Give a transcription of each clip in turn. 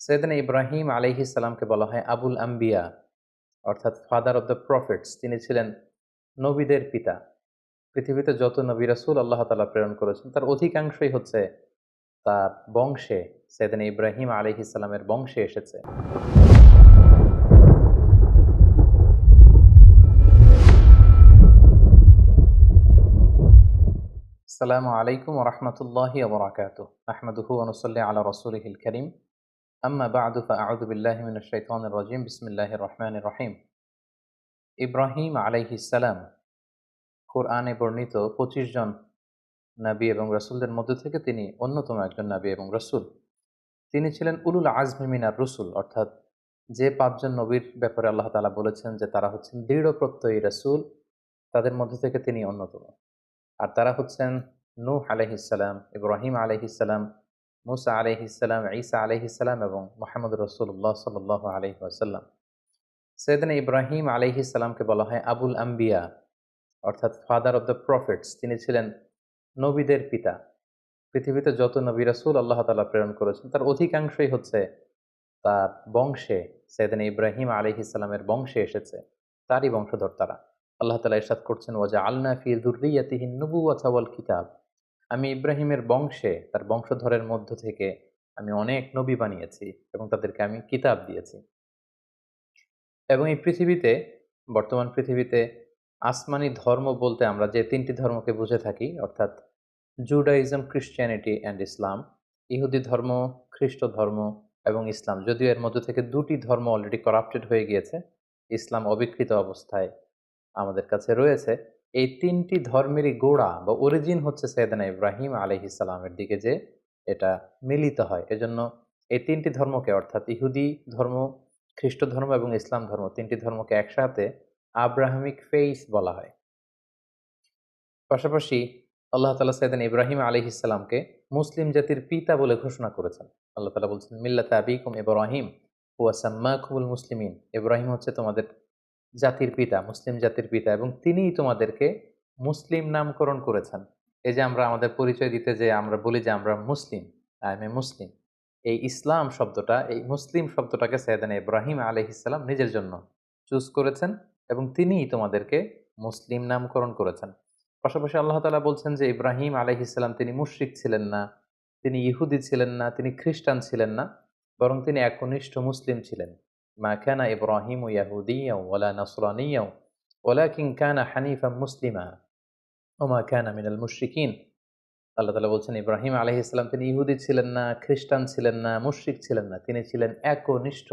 সৈয়দনা ইব্রাহিম আলাইহিস সালামকে বলা হয় আবুল আম্বিয়া, অর্থাৎ ফাদার অব দ্য প্রফেটস। তিনি ছিলেন নবীদের পিতা। পৃথিবীতে যত নবী রাসূল আল্লাহ তাআলা প্রেরণ করেছেন তার অধিকাংশই হচ্ছে তার বংশে, সৈয়দনা ইব্রাহিম আলাইহিস সালামের বংশে এসেছে। আসসালামু আলাইকুম ওয়া রাহমাতুল্লাহি ওয়া বারাকাতুহু। নাহমাদুহু ওয়া নুসাল্লি আলা রাসূলিহিল কারীম। আম্মা বা'দু ফাআউযু বিল্লাহি মিনাশ শাইতানির রাজীম। বিসমিল্লাহির রহমানির রহিম। ইব্রাহিম আলাইহিস সালাম কুরআনে বর্ণিত ২৫ জন নবী এবং রাসূলদের মধ্য থেকে তিনি অন্যতম একজন নবী এবং রাসূল। তিনি ছিলেন উলুল আজমি মিনার রুসুল, অর্থাৎ যে ৫ জন নবীর ব্যাপারে আল্লাহ তাআলা বলেছেন যে তারা হচ্ছেন দৃঢ় প্রত্যয়ী রাসূল, তাদের মধ্য থেকে তিনি অন্যতম। আর তারা হচ্ছেন নূহ আলাইহিস সালাম, ইব্রাহিম আলাইহিস সালাম, মূসা আলাইহিস সালাম, ঈসা আলাইহিস সালাম এবং মুহাম্মদুর রাসূলুল্লাহ সাল্লাল্লাহু আলাইহি ওয়াসাল্লাম। সৈয়দনা ইব্রাহিম আলাইহিস সালামকে বলা হয় আবুল আম্বিয়া, অর্থাৎ ফাদার অব দ্য প্রফেটস। তিনি ছিলেন নবীদের পিতা। পৃথিবীতে যত নবী রাসূল আল্লাহ তাআলা প্রেরণ করেছেন তার অধিকাংশই হচ্ছে তার বংশে, সৈয়দনা ইব্রাহিম আলাইহিস সালামের বংশে এসেছে। তারই বংশধর তারা। আল্লাহ তাআলা ইরশাদ করছেন, ওয়াজআলনা ফি যুররিয়্যাতিহিন নুবুওয়াতা ওয়াল কিতাব। আমি ইব্রাহিমের বংশে, তার বংশধরের মধ্য থেকে আমি অনেক নবী বানিয়েছি এবং তাদেরকে আমি কিতাব দিয়েছি। এবং এই পৃথিবীতে, বর্তমান পৃথিবীতে আসমানি ধর্ম বলতে আমরা যে ৩টি ধর্মকে বুঝে থাকি, অর্থাৎ জুডাইজম, ক্রিশ্চিয়ানিটি অ্যান্ড ইসলাম। ইহুদি ধর্ম, খ্রিস্ট ধর্ম এবং ইসলাম। যদিও এর মধ্য থেকে ২টি ধর্ম অলরেডি করাপ্টেড হয়ে গিয়েছে, ইসলাম অবিকৃত অবস্থায় আমাদের কাছে রয়েছে। এই ৩টি ধর্মেরই গোড়া বা অরিজিন হচ্ছে সৈয়দনা ইব্রাহিম আলাইহিস সালামের দিকে যে এটা মিলিত হয়। এজন্য এই ৩টি ধর্মকে, অর্থাৎ ইহুদি ধর্ম, খ্রিস্ট ধর্ম এবং ইসলাম ধর্ম, ৩টি ধর্মকে একসাথে আব্রাহামিক ফেইথ বলা হয়। পাশাপাশি আল্লাহ তাআলা সৈয়দনা ইব্রাহিম আলাইহিস সালামকে মুসলিম জাতির পিতা বলে ঘোষণা করেছেন। আল্লাহ তাআলা বলছেন, মিল্লাতা আবিকুম ইব্রাহিম ওয়া সাম্মাকুমুল মুসলিমিন। ইব্রাহিম হচ্ছে তোমাদের জাতির পিতা, মুসলিম জাতির পিতা, এবং তিনিই তোমাদেরকে মুসলিম নামকরণ করেছেন। এই যে আমরা আমাদের পরিচয় দিতে যে আমরা বলি যে আমরা মুসলিম, আই এম এ মুসলিম, এই ইসলাম শব্দটা, এই মুসলিম শব্দটাকে সৈয়দনা ইব্রাহিম আলাইহিস সালাম নিজের জন্য চুজ করেছেন এবং তিনিই তোমাদেরকে মুসলিম নামকরণ করেছেন। পাশাপাশি আল্লাহ তাআলা বলছেন যে ইব্রাহিম আলাইহিস সালাম তিনি মুশরিক ছিলেন না, তিনি ইহুদি ছিলেন না, তিনি খ্রিস্টান ছিলেন না, বরং তিনি একনিষ্ঠ মুসলিম ছিলেন। মা কানা ইব্রাহিমু ইয়াহুদিয়্যাও ওয়ালা নাসরানিয়্যাও ওয়ালাকিন কানা হানিফাম মুসলিমা ওয়া মা কানা মিনাল মুশরিকিন। আল্লাহ তাআলা বলছেন ইব্রাহিম আলাইহিস সালাম তিনি ইহুদি ছিলেন না, খ্রিস্টান ছিলেন না, মুশরিক ছিলেন না, তিনি ছিলেন একনিষ্ঠ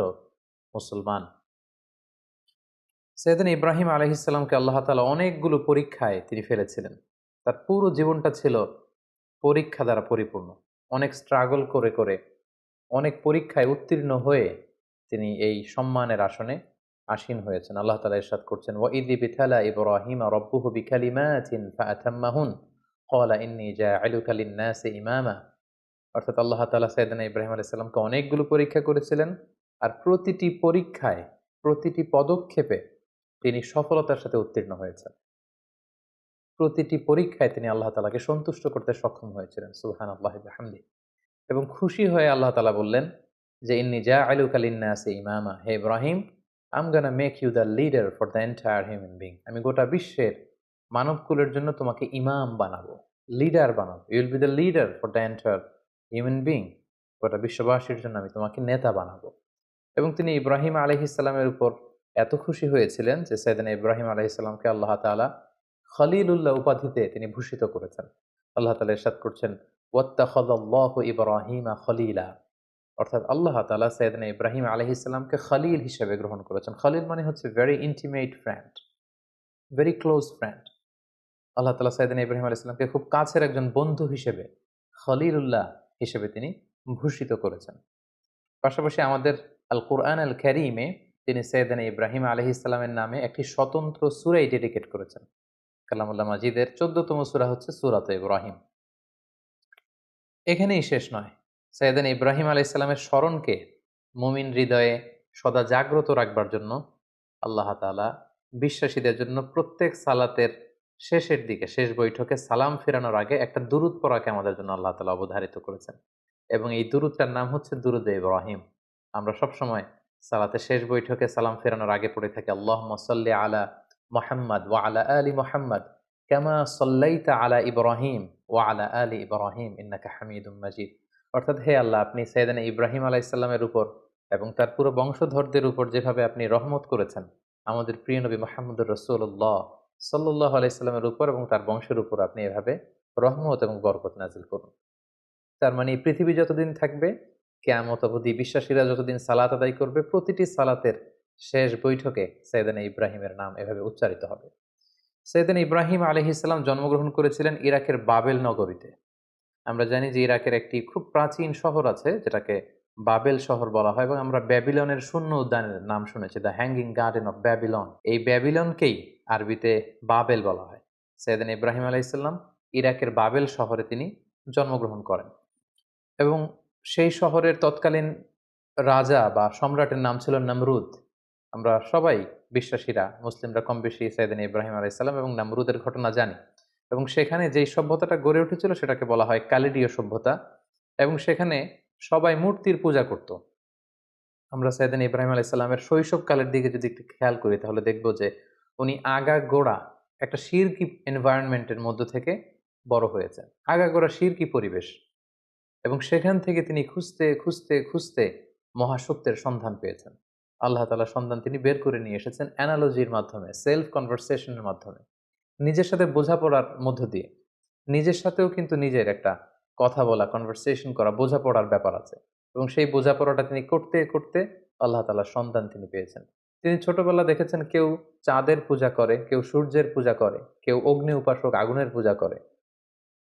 মুসলমান। সৈয়দনা ইব্রাহিম আলাইহিস সালামকে আল্লাহ তাআলা অনেকগুলো পরীক্ষায় তিনি ফেলেছিলেন। তার পুরো জীবনটা ছিল পরীক্ষা দ্বারা পরিপূর্ণ। অনেক স্ট্রাগল করে, অনেক পরীক্ষায় উত্তীর্ণ হয়ে তিনি এই সম্মানের আসনে আসীন হয়েছেন। আল্লাহ তাআলা ইরশাদ করছেন, ওয়া ইয ইবতালা ইব্রাহিমা রাব্বুহু বিকালিমাতিন ফাআতাম্মাহুন ক্বালা ইন্নী জাইলুকা লিন-নাসি ইমামা। অর্থাৎ আল্লাহ তাআলা সাইয়েদনা ইব্রাহিম আলাইহিস সালামকে অনেকগুলো পরীক্ষা করেছিলেন, আর প্রতিটি পরীক্ষায়, প্রতিটি পদক্ষেপে তিনি সফলতার সাথে উত্তীর্ণ হয়েছেন। প্রতিটি পরীক্ষায় তিনি আল্লাহ তাআলাকে সন্তুষ্ট করতে সক্ষম হয়েছিলেন। সুবহানাল্লাহি ওয়া বিহামদিহি। এবং খুশি হয়ে আল্লাহ তাআলা বললেন যে, ইন্নী জাইলুকা লিন-নাসি ইমামা। হে Ibrahim, I am gonna make you the leader for the entire human being. আমি গোটা বিশ্বের মানবকুলের জন্য তোমাকে ইমাম বানাবো, লিডার বানাবো। You will be the leader for the entire human being. গোটা বিশ্ববাসীর জন্য আমি তোমাকে নেতা বানাবো। এবং তিনি ইব্রাহিম আলাইহিস সালামের উপর এত খুশি হয়েছিলেন যে সাইয়েদনা ইব্রাহিম আলাইহিস সালামকে আল্লাহ তাআলা খলিলুল্লাহ উপাধিতে তিনি ভূষিত করেছেন। আল্লাহ তাআলা ইরশাদ করছেন, ওয়াত্তাখাযাল্লাহু ইব্রাহিমা খলিলা। অর্থাৎ আল্লাহ তাআলা সাইয়েদনা ইব্রাহিম আলাইহিস সালামকে খলিল হিসেবে গ্রহণ করেছেন। খলিল মানে হচ্ছে very intimate friend, very close friend. Allah তাআলা সাইয়েদনা ইব্রাহিম আলাইহিস সালামকে খুব কাছের একজন বন্ধু হিসেবে, খলিলুল্লাহ হিসেবে তিনি ভূষিত করেছেন। পাশাপাশি আমাদের আল কুরআন আল কারীমে তিনি সাইয়েদনা ইব্রাহিম আলাইহিস সালামের নামে একটি স্বতন্ত্র সূরাই ডেডিকেট করেছেন। কালামুল্লাহ মাজিদের ১৪তম সূরা হচ্ছে সূরাত ইব্রাহিম। এখানেই শেষ নয়। সাইয়েদনা ইব্রাহিম আলাইহিস সালামের স্মরণকে মুমিন হৃদয়ে সদা জাগ্রত রাখবার জন্য আল্লাহ তাআলা বিশ্বাসীদের জন্য প্রত্যেক সালাতের শেষের দিকে, শেষ বৈঠকে সালাম ফেরানোর আগে একটা দুরূদ পড়াকে আমাদের জন্য আল্লাহ তাআলা অবধারিত করেছেন। এবং এই দুরূদটার নাম হচ্ছে দুরূদে ইব্রাহিম। আমরা সবসময় সালাতের শেষ বৈঠকে সালাম ফেরানোর আগে পড়ে থাকি আল্লাহুম্মা সাল্লি আলা মুহাম্মাদ ওয়া আলা আলি মুহাম্মাদ কামা সাল্লাইতা আলা ইব্রাহিম ওয়া আলা আলি ইব্রাহিম ইন্নাকা হামিদুম মাজিদ। অর্থাৎ, হে আল্লাহ, আপনি সাইয়েদানা ইব্রাহিম আলাইহিস সালামের উপর এবং তার পুরো বংশধরদের উপর যেভাবে আপনি রহমত করেছেন, আমাদের প্রিয় নবী মুহাম্মদুর রাসূলুল্লাহ সাল্লাল্লাহু আলাইহি সাল্লামের উপর এবং তার বংশের উপর আপনি এভাবে রহমত এবং বরকত নাজিল করুন। তার মানে এই পৃথিবী যতদিন থাকবে, কিয়ামত অবধি বিশ্বাসীরা যতদিন সালাত আদায় করবে, প্রতিটি সালাতের শেষ বৈঠকে সাইয়েদানা ইব্রাহিমের নাম এভাবে উচ্চারিত হবে। সাইয়েদানা ইব্রাহিম আলাইহিস সালাম জন্মগ্রহণ করেছিলেন ইরাকের বাবেল নগরীতে। আমরা জানি যে ইরাকের একটি খুব প্রাচীন শহর আছে যেটাকে বাবেল শহর বলা হয়, এবং আমরা ব্যাবিলনের শূন্য উদ্যানের নাম শুনেছি, the hanging garden of Babylon. এই ব্যাবিলনকেই আরবিতে বাবেল বলা হয়। সাইয়েদানা ইব্রাহিম আলাইহিস সালাম ইরাকের বাবেল শহরে তিনি জন্মগ্রহণ করেন, এবং সেই শহরের তৎকালীন রাজা বা সম্রাটের নাম ছিল নমরুদ। আমরা সবাই বিশ্বাসীরা, মুসলিমরা কম বেশি সাইয়েদানা ইব্রাহিম আলাইহিস সালাম এবং নমরুদের ঘটনা জানি, এবং সেখানে যেই সভ্যতাটা গড়ে উঠেছিল সেটাকে বলা হয় কালিডীয় সভ্যতা, এবং সেখানে সবাই মূর্তির পূজা করত। আমরা সাইয়েদানা ইব্রাহিম আলাইহিস সালামের শৈশবকালের দিকে যদি একটু খেয়াল করি তাহলে দেখব যে উনি আগাগোড়া একটা শিরকি এনভায়রনমেন্টের মধ্য থেকে বড় হয়েছেন, আগাগোড়া শিরকি পরিবেশ, এবং সেখান থেকে তিনি খুঁজতে খুঁজতে খুঁজতে মহাসত্যের সন্ধান পেয়েছেন। আল্লাহ তাআলার সন্ধান তিনি বের করে নিয়ে এসেছেন অ্যানালজির মাধ্যমে, সেলফ কনভারসেশনের মাধ্যমে, নিজের সাথে বোঝাপড়ার মধ্য দিয়ে। নিজের সাথেও কিন্তু নিজের একটা কথা বলা, কনভারসেশন করা, বোঝাপড়ার ব্যাপার আছে, এবং সেই বোঝাপড়াটা তিনি করতে করতে আল্লাহ তাআলার সন্ধান তিনি পেয়েছেন। তিনি ছোটবেলা দেখেছেন কেউ চাঁদের পূজা করে, কেউ সূর্যের পূজা করে, কেউ অগ্নি উপাসক আগুনের পূজা করে,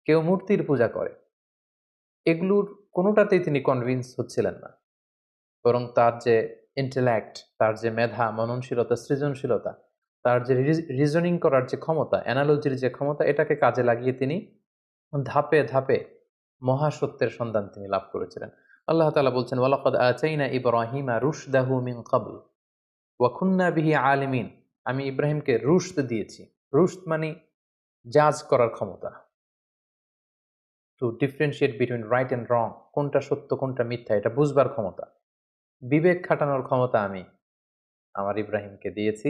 কেউ মূর্তির পূজা করে। এগুলোর কোনোটাতেই তিনি কনভিন্স হচ্ছিলেন না, বরং তার যে ইন্টেলেক্ট, তার যে মেধা, মননশীলতা, সৃজনশীলতা, তার যে রিজনিং করার যে ক্ষমতা, অ্যানালজির যে ক্ষমতা, এটাকে কাজে লাগিয়ে তিনি ধাপে ধাপে মহাসত্যের সন্ধান তিনি লাভ করেছিলেন। আল্লাহ তাআলা বলছেন, ওয়ালাকাদ আতাইনা ইব্রাহিমা রুশদাহু মিন ক্বাবল ওয়া কুন্না বিহি আলিমিন। আমি ইব্রাহিমকে রুশদ দিয়েছি। রুশদ মানে জাজ করার ক্ষমতা, two differentiate between right and রং, কোনটা সত্য কোনটা মিথ্যা এটা বুঝবার ক্ষমতা, বিবেক খাটানোর ক্ষমতা আমি আমার ইব্রাহিমকে দিয়েছি,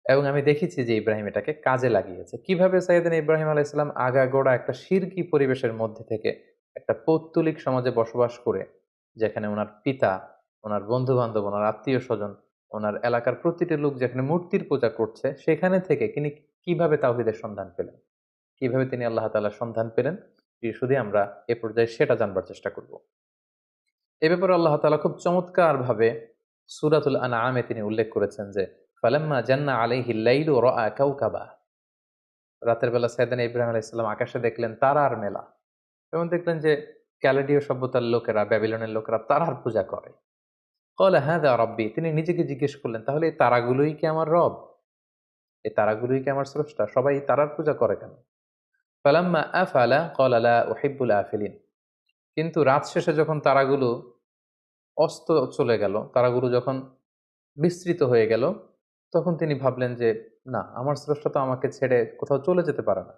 এবং আমি দেখেছি যে ইব্রাহিম এটাকে কাজে লাগিয়েছে। কিভাবে সাইয়েদনা ইব্রাহিম আলাইহিস সালাম আগাগোড়া একটা শিরকি পরিবেশের মধ্যে থেকে একটা পৌত্তলিক সমাজে বসবাস করে, যেখানে ওনার পিতা, ওনার বন্ধু-বান্ধব, ওনার আত্মীয়স্বজন, ওনার এলাকার প্রতিটি লোক যেখানে মূর্তির পূজা করছে, সেখানে থেকে তিনি কিভাবে তাওহীদের সন্ধান পেলেন, কিভাবে তিনি আল্লাহ তাআলার সন্ধান পেলেন, শুধু আমরা এ পর্যায়ে সেটা জানবার চেষ্টা করব। এ ব্যাপারে আল্লাহ তাআলা খুব চমৎকারভাবে সূরাতুল আনআমে তিনি উল্লেখ করেছেন যে ফালাম্মা জান্না আলাইহিল লাইলু রাআ কাওকাবা। রাতের বেলা সাইয়েদনা ইব্রাহিম আলাইহিস সালাম আকাশে দেখলেন তারার মেলা, এবং দেখলেন যে ক্যালেডীয় সভ্যতার লোকেরা, ব্যাবিলনের লোকেরা তারার পূজা করে। ক্বালা হাযা রাব্বী, তিনি নিজেকে জিজ্ঞেস করলেন, তাহলে এই তারাগুলোই কি আমার রব? এই তারাগুলোই কি আমার স্রষ্টা? সবাই এই তারার পূজা করে কেন? ফালাম্মা আফালা ক্বালা লা উহিব্বুল আফিলিন। কিন্তু রাত শেষে যখন তারাগুলো অস্ত চলে গেল, তারাগুলো যখন বিস্তৃত হয়ে গেল, তখন তিনি ভাবলেন যে না, আমার স্রষ্টা তো আমাকে ছেড়ে কোথাও চলে যেতে পারে না।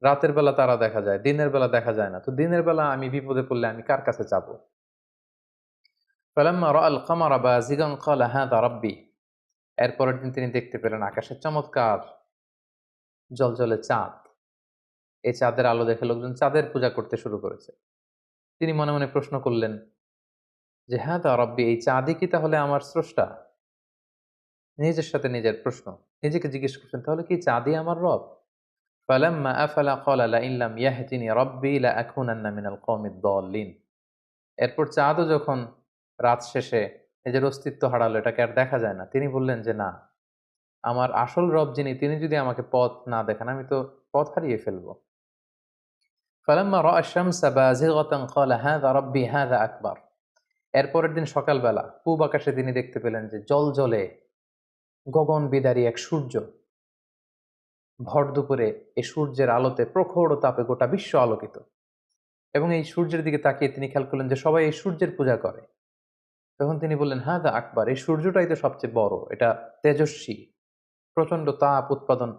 রাতের বেলা তারা দেখা যায়, দিনের বেলা দেখা যায় না, তো দিনের বেলা আমি বিপদে পড়লে আমি কার কাছে যাব? ফালাম্মা রাআল কামারা বাযিগান ক্বালা হাযা রাব্বী। এর পরের দিন তিনি দেখতে পেলেন আকাশে চমৎকার জ্বলজ্বলে চাঁদ। এই চাঁদের আলো দেখে লোকজন চাঁদের পূজা করতে শুরু করেছে। তিনি মনে মনে প্রশ্ন করলেন যে হাযা রাব্বী, এই চাঁদই কি তাহলে আমার স্রষ্টা? নিজের সাথে নিজের প্রশ্ন, নিজেকে জিজ্ঞেস করছেন, তাহলে কি চাঁদই আমার রব? ফালাম্মা আফালা ক্বালা লাইন লাম ইয়াহদিনি রাব্বী লাআকুনান্না মিনাল কওমিদ দাল্লিন। এরপর চাঁদও যখন রাত শেষে নিজের অস্তিত্ব হারালো, এটাকে আর দেখা যায় না, তিনি বললেন যে না, আমার আসল রব যিনি, তিনি যদি আমাকে পথ না দেখান, আমি তো পথ হারিয়ে ফেলবো। ফালাম্মা রাআ আশ-শামসা বাযিগাতান ক্বালা হাযা রাব্বী হাযা আকবার। এরপরের দিন সকালবেলা পূব আকাশে তিনি দেখতে পেলেন যে জ্বলজ্বলে গগন বিদারী এক সূর্য। ভর দুপুরে এই সূর্যের আলোতে, প্রখর তাপে গোটা বিশ্ব আলোকিত, এবং এই সূর্যের দিকে তাকিয়ে তিনি খেয়াল করলেন যে সবাই এই সূর্যের পূজা করে। তখন তিনি বললেন হাযা আকবার, এই সূর্যটাই তো সবচেয়ে বড়, এটা তেজস্বী, প্রচন্ড তাপ উৎপাদন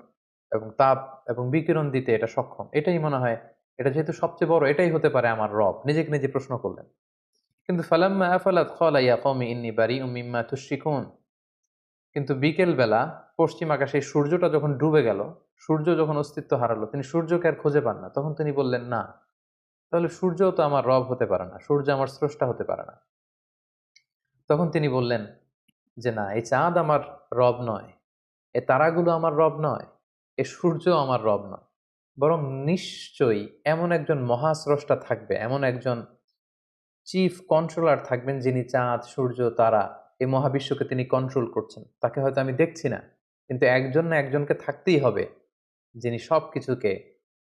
এবং তাপ এবং বিকিরণ দিতে এটা সক্ষম, এটাই মনে হয়, এটা যেহেতু সবচেয়ে বড়, এটাই হতে পারে আমার রব। নিজেকে নিজে প্রশ্ন করলেন। কিন্তু ফালাম্মা আফালাত ক্বালা ইয়া কওমি ইন্নী বারিউম মিম্মা তুশরিকুন। কিন্তু বিকেল বেলা পশ্চিম আকাশে সূর্যটা যখন ডুবে গেল, সূর্য যখন অস্তিত্ব হারালো, তিনি সূর্যকে আর খুঁজে পান না। তখন তিনি বললেন, না, তাহলে সূর্যও তো আমার রব হতে পারে না, সূর্য আমার স্রষ্টা হতে পারে না। তখন তিনি বললেন যে, না, এই চাঁদ আমার রব নয়, এ তারাগুলো আমার রব নয়, এ সূর্য আমার রব নয়, বরং নিশ্চয়ই এমন একজন মহাস্রষ্টা থাকবে, এমন একজন চিফ কন্ট্রোলার থাকবেন, যিনি চাঁদ, সূর্য, তারা, এই মহাবিশ্বকে তিনি কন্ট্রোল করছেন। তাকে হয়তো আমি দেখছি না, কিন্তু একজন না একজনকে থাকতেই হবে যিনি সবকিছুকে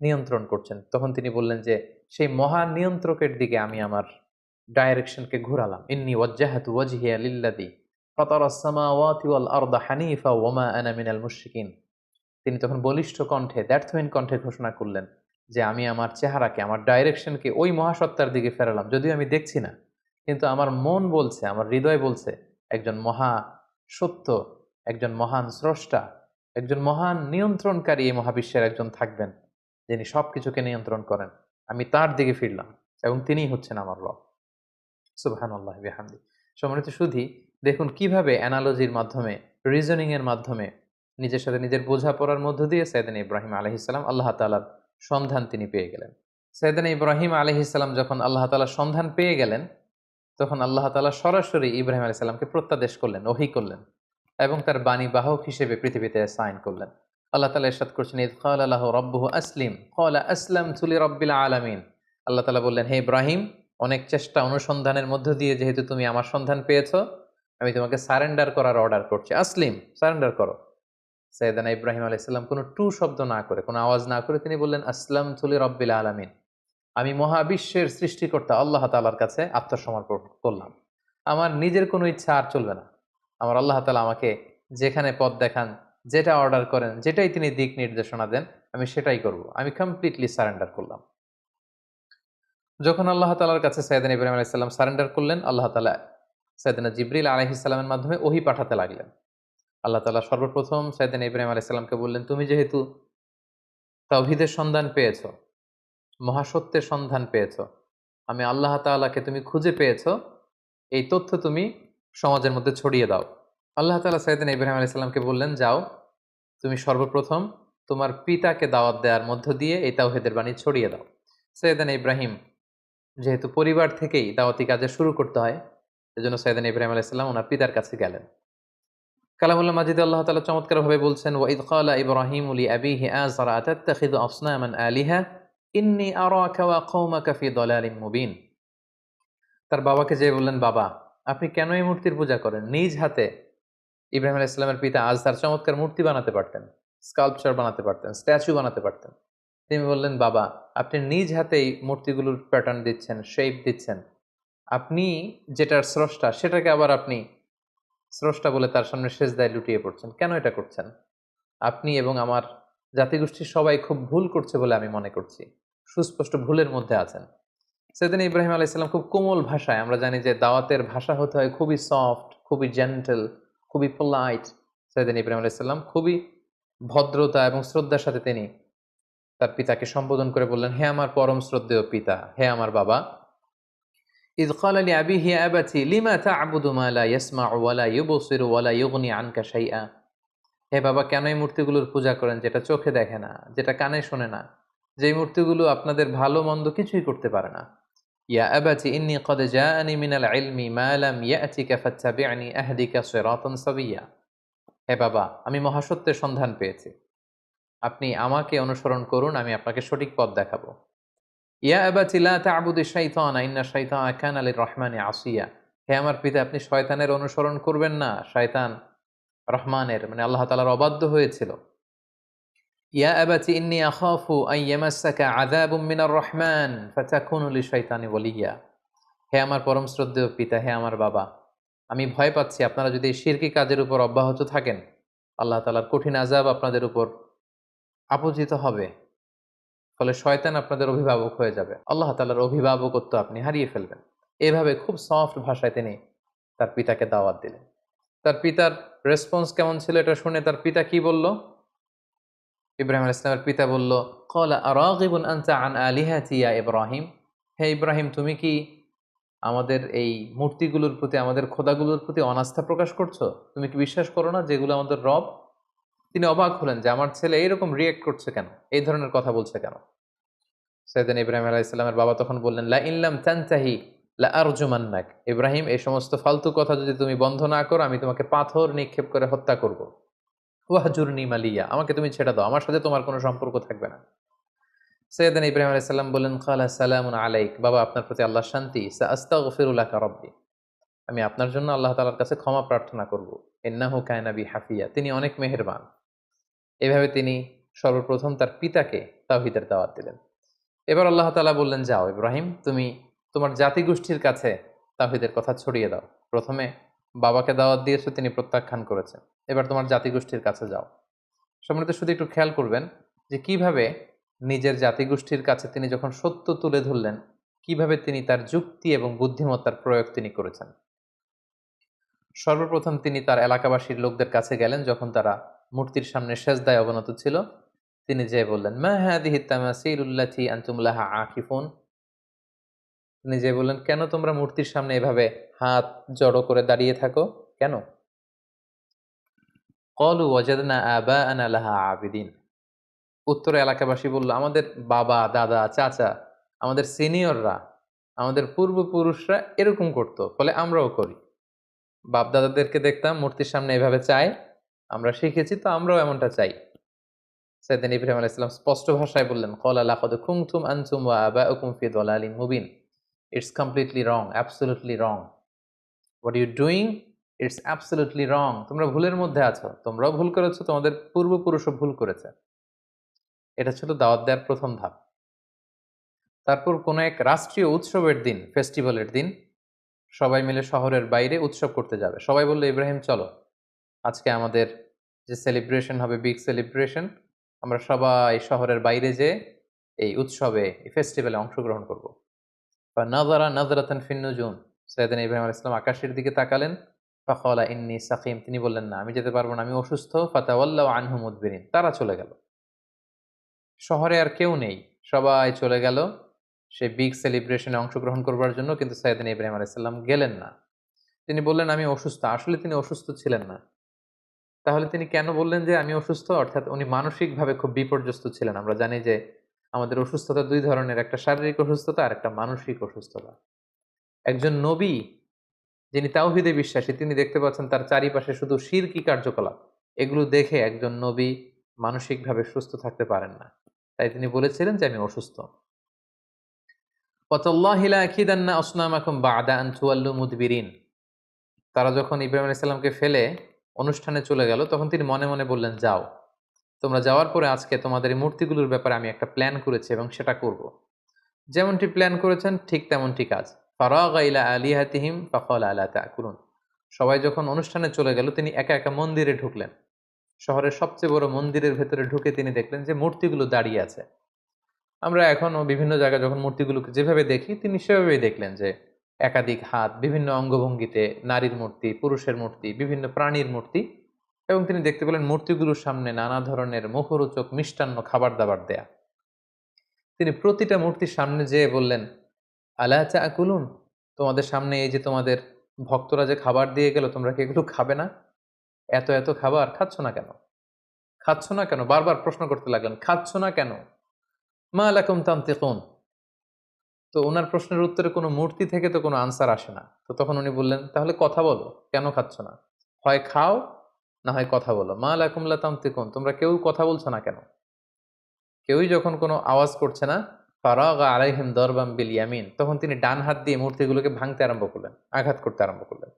নিয়ন্ত্রণ করছেন। তখন তিনি বললেন যে, সেই মহান নিয়ন্ত্রকের দিকে আমি আমার ডাইরেকশনকে ঘুরালাম। ইন্নী ওয়াজ্জাহাতু ওয়াজহিয়া লিল্লাযী ফাতারাস সামাওয়াতি ওয়াল আরদা হানিফা ওয়া মা আনা মিনাল মুশরিকিন। তিনি তখন বলিষ্ঠ কণ্ঠে, দ্ব্যর্থহীন কণ্ঠে ঘোষণা করলেন যে, আমি আমার চেহারাকে, আমার ডাইরেকশনকে ওই মহাসত্তার দিকে ফেরালাম। যদিও আমি দেখছি না, কিন্তু আমার মন বলছে, আমার হৃদয় বলছে, একজন মহা সত্য, একজন মহান স্রষ্টা, একজন মহান নিয়ন্ত্রণকারী এই মহাবিশ্বের একজন থাকবেন, যিনি সবকিছুকে নিয়ন্ত্রণ করেন। আমি তার দিকে ফিরলাম এবং তিনিই হচ্ছেন আমার রব। সুবহানাল্লাহি ওয়া বিহামদি। সম্মানিত সুধী, দেখুন কিভাবে অ্যানালজির মাধ্যমে, রিজনিং এর মাধ্যমে, নিজের সাথে নিজের বোঝাপড়ার মধ্য দিয়ে সাইয়েদনা ইব্রাহিম আলাইহিস সালাম আল্লাহ তাআলার সন্ধান তিনি পেয়ে গেলেন। সাইয়েদনা ইব্রাহিম আলাইহিস সালাম যখন আল্লাহ তাআলার সন্ধান পেয়ে গেলেন, তখন আল্লাহ তাআলা সরাসরি ইব্রাহিম আলাইহিস সালামকে প্রত্যাদেশ করলেন, ওহী করলেন এবং তার বাণী বাহক হিসেবে পৃথিবীতে সাইন করলেন। আল্লাহ তাআলা ইরশাদ করছেন, ইয ক্বালা লাহু রাব্বুহু আসলিম ক্বালা আসলামতু লিরাব্বিল আলামিন। আল্লাহ তাআলা বললেন, হে ইব্রাহিম, অনেক চেষ্টা অনুসন্ধানের মধ্য দিয়ে যেহেতু তুমি আমার সন্ধান পেয়েছো, আমি তোমাকে সারেন্ডার করার অর্ডার করছি। আসলিম, সারেন্ডার করো। সাইয়েদনা ইব্রাহিম আলাইহিস সালাম কোনো টু শব্দ না করে, কোনো আওয়াজ না করে তিনি বললেন, আসলামতু লিরাব্বিল আলামিন। আমি মহাবিশ্বের সৃষ্টিকর্তা আল্লাহ তাআলার কাছে আত্মসমর্পণ করলাম। আমার নিজের কোনো ইচ্ছা আর চলবে না। আমার আল্লাহ তাআলা আমাকে যেখানে পথ দেখান, যেটা অর্ডার করেন, যেটাই তিনি দিক নির্দেশনা দেন, আমি সেটাই করব। আমি কমপ্লিটলি সারেন্ডার করলাম। যখন আল্লাহ তাআলার কাছে সাইয়েদনা ইব্রাহিম আলাইহিস সালাম সারেন্ডার করলেন, আল্লাহ তাআলা সাইয়েদনা জিবরিল আলাইহিস সালামের মাধ্যমে ওহী পাঠাতে লাগলেন। আল্লাহ তাআলা সর্বপ্রথম সাইয়েদনা ইব্রাহিম আলাইহিস সালামকে বললেন, তুমি যেহেতু তাওহীদের সন্ধান পেয়েছো, মহাসত্যের সন্ধান পেয়েছো, আমি আল্লাহ তাআলাকে তুমি খুঁজে পেয়েছো, এই তথ্য তুমি সমাজের মধ্যে ছড়িয়ে দাও। আল্লাহ তাআলা সাইয়েদনা ইব্রাহিম আলাইহিস সালামকে বললেন, যাও, তুমি সর্বপ্রথম তোমার পিতাকে দাওয়াত দেওয়ার মধ্য দিয়ে এই তাওহীদের বাণী ছড়িয়ে দাও। সাইয়েদনা ইব্রাহিম, যেহেতু পরিবার থেকেই দাওয়াতি কাজে শুরু করতে হয়, এজন্য সাইয়েদনা ইব্রাহিম আলাইহিস সালাম ওনার পিতার কাছে গেলেন। কালামুল্লাহ মাজিদে আল্লাহ তাআলা চমৎকারভাবে বলছেন, ওয়া ইয ক্বালা ইব্রাহিমু লিআবিহি আযরা আতাত্তাখিযু আসনামান আলিহা ইন্নী আরাকা ওয়া কওমাকা ফি দালালিম মুবিন। তার বাবাকে যেয়ে বললেন, বাবা, আপনি কেন এই মূর্তির পূজা করেন? নিজ হাতে ইব্রাহিম আলাইহিস সালামের পিতা আজহার চমৎকার মূর্তি বানাতে পারতেন, স্কাল্পচার বানাতে পারতেন, স্ট্যাচু বানাতে পারতেন। তিনি বললেন, বাবা, আপনি নিজ হাতেই মূর্তিগুলোর প্যাটার্ন দিচ্ছেন, শেপ দিচ্ছেন। আপনি যেটার স্রষ্টা, সেটাকে আবার আপনি স্রষ্টা বলে তার সামনে সেজদায় লুটিয়ে পড়ছেন। কেন এটা করছেন? আপনি এবং আমার জাতিগোষ্ঠীর সবাই খুব ভুল করছে বলে আমি মনে করছি। সুস্পষ্ট ভুলের মধ্যে আছেন। সেদিন ইব্রাহিম আলাইহিস সালাম খুব কোমল ভাষায়, আমরা জানি যে দাওয়াতের ভাষা হতে হয় খুবই সফট, খুবই জেন্টল, খুবই পোলাইট। সেদিন ইব্রাহিম আলাইহিস সালাম খুবই ভদ্রতা এবং শ্রদ্ধার সাথে তিনি তার পিতাকে সম্বোধন করে বললেন, হে আমার পরম শ্রদ্ধেয় পিতা, হে আমার বাবা। ইয ক্বালা লিআবিহি ইয়া আবাতি লিমা তা'বুদু মা লা ইয়াসমা'ু ওয়া লা ইউবসিরু ওয়া লা ইউগনি আনকা শাইআ। হে বাবা, কেন এই মূর্তিগুলোর পূজা করেন যেটা চোখে দেখে না, যেটা কানে শোনে না, যেই মূর্তিগুলো আপনাদের ভালো মন্দ কিছুই করতে পারে না। ইয়া আবাতি ইন্নী ক্বাদ জাআনি মিনাল ইলমি মা লাম ইয়া'তিকা ফাত্তাবি'নি আহদিকা সিরাতান সাবিয়্যা। হে বাবা, আমি মহাসত্যের সন্ধান পেয়েছি, আপনি আমাকে অনুসরণ করুন, আমি আপনাকে সঠিক পথ দেখাবো। ইয়া আবাতি লা তা'বুদিশ শাইতানা ইন্নাশ শাইতানা কানা লির-রহমানি আসিয়া। হে আমার পিতা, আপনি শয়তানের অনুসরণ করবেন না। শয়তান রহমানের, মানে আল্লাহ তাআলার অবাধ্য হয়েছিল। ইয়া আবাতি ইন্নী আখাফু আন ইয়ামাসসাকা আযাবুম মিনার রহমান ফাতাকুনু লিশ-শাইতানি ওয়ালিয়্যা। হে আমার পরম শ্রদ্ধেয় পিতা, হে আমার বাবা, আমি ভয় পাচ্ছি আপনারা যদি এই শিরকি কাজের উপর অব্যাহত থাকেন, আল্লাহ তাআলার কঠিন আযাব আপনাদের উপর আপতিত হবে। ফলে শয়তান আপনাদের অভিভাবক হয়ে যাবে। আল্লাহ তাআলার অভিভাবকত্ব আপনি হারিয়ে ফেলবেন। এভাবে খুব সফট ভাষায় তিনি তার পিতাকে দাওয়াত দিলেন। তার পিতার রেসপন্স কেমন ছিল এটা শুনে তার পিতা কি বলল? ইব্রাহিম আলাইহিস সালামের পিতা বলল, ক্বালা আরাগিবুন আনতা আন আলিহাতি ইয়া ইব্রাহিম। হে ইব্রাহিম, তুমি কি আমাদের এই মূর্তিগুলোর প্রতি, আমাদের খোদাগুলোর প্রতি অনাস্থা প্রকাশ করছো? তুমি কি বিশ্বাস করো না যেগুলো আমাদের রব? তিনি অবাক হলেন যে আমার ছেলে এইরকম রিয়েক্ট করছে কেন, এই ধরনের কথা বলছে কেন। সৈয়দনা ইব্রাহিম আলাইহিস সালামের বাবা তখন বললেন, লা ইল্লাম তানতাহি লা আরজুমান্নাক, ইব্রাহিম এই সমস্ত ফালতু কথা যদি তুমি বন্ধ না করো আমি তোমাকে পাথর নিক্ষেপ করে হত্যা করব। ওয়াহজুরনি মালিয়া, আমাকে তুমি ছেড়ে দাও, আমার সাথে তোমার কোনো সম্পর্ক থাকবে না। সৈয়দনা ইব্রাহিম আলাইহিস সালাম বললেন, ক্বালা সালামুন আলাইক, বাবা আপনার প্রতি আল্লাহর শান্তি, সাআস্তাগফিরু লাকা রাব্বি, আমি আপনার জন্য আল্লাহ তাআলার কাছে ক্ষমা প্রার্থনা করব। ইন্নাহু কানা বি হাফিয়া, তিনি অনেক মেহেরবান। এভাবে তিনি সর্বপ্রথম তার পিতাকে তাওহীদের দাওয়াত দিলেন। এবার আল্লাহ তাআলা বললেন, যাও ইব্রাহিম, তুমি তোমার জাতিগোষ্ঠীর কাছে তাওহীদের কথা ছড়িয়ে দাও। প্রথমে বাবাকে দাওয়াত দিয়েছো, তিনি প্রত্যাখ্যান করেছেন, এবার তোমার জাতিগোষ্ঠীর কাছে যাও। সম্মানিত, শুধু একটু খেয়াল করবেন যে কিভাবে নিজের জাতিগোষ্ঠীর কাছে তিনি যখন সত্য তুলে ধরলেন, কিভাবে তিনি তার যুক্তি এবং বুদ্ধিমত্তার প্রয়োগ তিনি করেছেন। সর্বপ্রথম তিনি তার এলাকাবাসীর লোকদের কাছে গেলেন যখন তারা মূর্তির সামনে সেজদায় অবনত ছিল। তিনি যেয়ে বললেন, মা হাদিহি তামাসিলুল্লাতি আনতুম লাহা আকিফুন, তিনি যেয়ে বললেন, কেন তোমরা মূর্তির সামনে এভাবে হাত জড়ো করে দাঁড়িয়ে থাকো কেন? ক্বালু ওয়াজাদনা আবাআনা লাহা আবিদিন, উত্তরে এলাকাবাসী বলল, আমাদের বাবা, দাদা, চাচা, আমাদের সিনিয়ররা, আমাদের পূর্বপুরুষরা এরকম করত, ফলে আমরাও করি। বাপ দাদাদেরকে দেখতাম মূর্তির সামনে এভাবে চায়, আমরা শিখেছি, তো আমরাও এমনটা চাই। সাইয়েদনা ইব্রাহিম আলাইহিস সালাম স্পষ্ট ভাষায় বললেন, ক্বালা লাকাদ কুনতুম আনতুম ওয়া আবাউকুম ফি দালালিন মুবিন, it's completely wrong, absolutely wrong. What you doing, it's absolutely wrong. তোমরা ভুলের মধ্যে আছো, তোমরাও ভুল করেছো, তোমাদের পূর্বপুরুষও ভুল করেছে। এটা ছিল দাওয়াত দেওয়ার প্রথম ধাপ। তারপর কোনো এক রাষ্ট্রীয় উৎসবের দিন, ফেস্টিভ্যালের দিন, সবাই মিলে শহরের বাইরে উৎসব করতে যাবে। সবাই বলল, ইব্রাহিম চলো, আজকে আমাদের যে সেলিব্রেশন হবে, বিগ সেলিব্রেশন, আমরা সবাই শহরের বাইরে যেয়ে এই উৎসবে, এই ফেস্টিভ্যালে অংশগ্রহণ করব। বা নাযারা নাযরাতান ফিন নুজুম, সাইয়েদনা ইব্রাহিম আলাইহিস সালাম আকাশের দিকে তাকালেন। ফাকালা ইন্নী সাকিম, তিনি বললেন, না আমি যেতে পারবো না, আমি অসুস্থ। ফাতাওয়াল্লাউ আনহু মুদবিরিন, তারা চলে গেল। শহরে আর কেউ নেই, সবাই চলে গেল সেই বিগ সেলিব্রেশনে অংশগ্রহণ করবার জন্য, কিন্তু সাইয়েদনা ইব্রাহিম আলাইহিস সালাম গেলেন না। তিনি বললেন, আমি অসুস্থ। আসলে তিনি অসুস্থ ছিলেন না। তাহলে তিনি কেন বললেন যে আমি অসুস্থ? অর্থাৎ উনি মানসিকভাবে খুব বিপর্যস্ত ছিলেন। আমরা জানি যে আমাদের অসুস্থতা দুই ধরনের, একটা শারীরিক অসুস্থতা আর একটা মানসিক অসুস্থতা। একজন নবী যিনি তাওহীদে বিশ্বাসী, তিনি দেখতে পাচ্ছেন তার চারিপাশে শুধু শিরকি কার্যকলাপ। এগুলো দেখে একজন নবী মানসিকভাবে সুস্থ থাকতে পারেন না। তাই তিনি বলেছিলেন যে আমি অসুস্থ। ওয়াতাল্লাহি লা আকিদান্না আসনামাকুম বা'দা আন তুওয়াল্লু মুদবিরিন, তারা যখন ইব্রাহিম আলাইহিস সালামকে ফেলে অনুষ্ঠানে চলে গেল, তখন তিনি মনে মনে বললেন, যাও, তোমরা যাওয়ার পরে আজকে তোমাদের এই মূর্তিগুলোর ব্যাপারে আমি একটা প্ল্যান করেছি এবং সেটা করব। যেমনটি প্ল্যান করেছেন ঠিক তেমনটি কাজ। ফারাগা ইলা আলিহাতিহিম ফাকালা আলা তাকুলুন, সবাই যখন অনুষ্ঠানে চলে গেল, তিনি একা একা মন্দিরে ঢুকলেন। শহরের সবচেয়ে বড় মন্দিরের ভেতরে ঢুকে তিনি দেখলেন যে মূর্তিগুলো দাঁড়িয়ে আছে। আমরা এখনো বিভিন্ন জায়গায় যখন মূর্তিগুলোকে যেভাবে দেখি, তিনি সেভাবেই দেখলেন যে একাধিক হাত, বিভিন্ন অঙ্গভঙ্গিতে, নারীর মূর্তি, পুরুষের মূর্তি, বিভিন্ন প্রাণীর মূর্তি, এবং তিনি দেখতে পেলেন মূর্তিগুলোর সামনে নানা ধরনের মুখরোচক মিষ্টান্ন খাবার দাবার দেয়া। তিনি প্রতিটা মূর্তির সামনে যেয়ে বললেন, আলা তাকুলুন, তোমাদের সামনে এই যে তোমাদের ভক্তরা যে খাবার দিয়ে গেল, তোমরা কি এগুলো খাবে না? এত এত খাবার খাচ্ছ না কেন? খাচ্ছ না কেন? বারবার প্রশ্ন করতে লাগলেন, খাচ্ছ না কেন? মা লাকুম তানতিকুন। তো উনার প্রশ্নের উত্তরে কোনো মূর্তি থেকে তো কোনো আনসার আসে না। তো তখন উনি বললেন, তাহলে কথা বলো, কেন খাচ্ছ না? হয় খাও, না হয় কথা বলো। মা লাকুম লা তানতিকুন, তোমরা কেউ কথা বলছো না কেন? কেউই যখন কোনো আওয়াজ করছে না, ফারাগা আলাইহিম দরবাম বিল ইয়ামিন, তখন তিনি ডান হাত দিয়ে মূর্তিগুলোকে ভাঙতে আরম্ভ করলেন, আঘাত করতে আরম্ভ করলেন।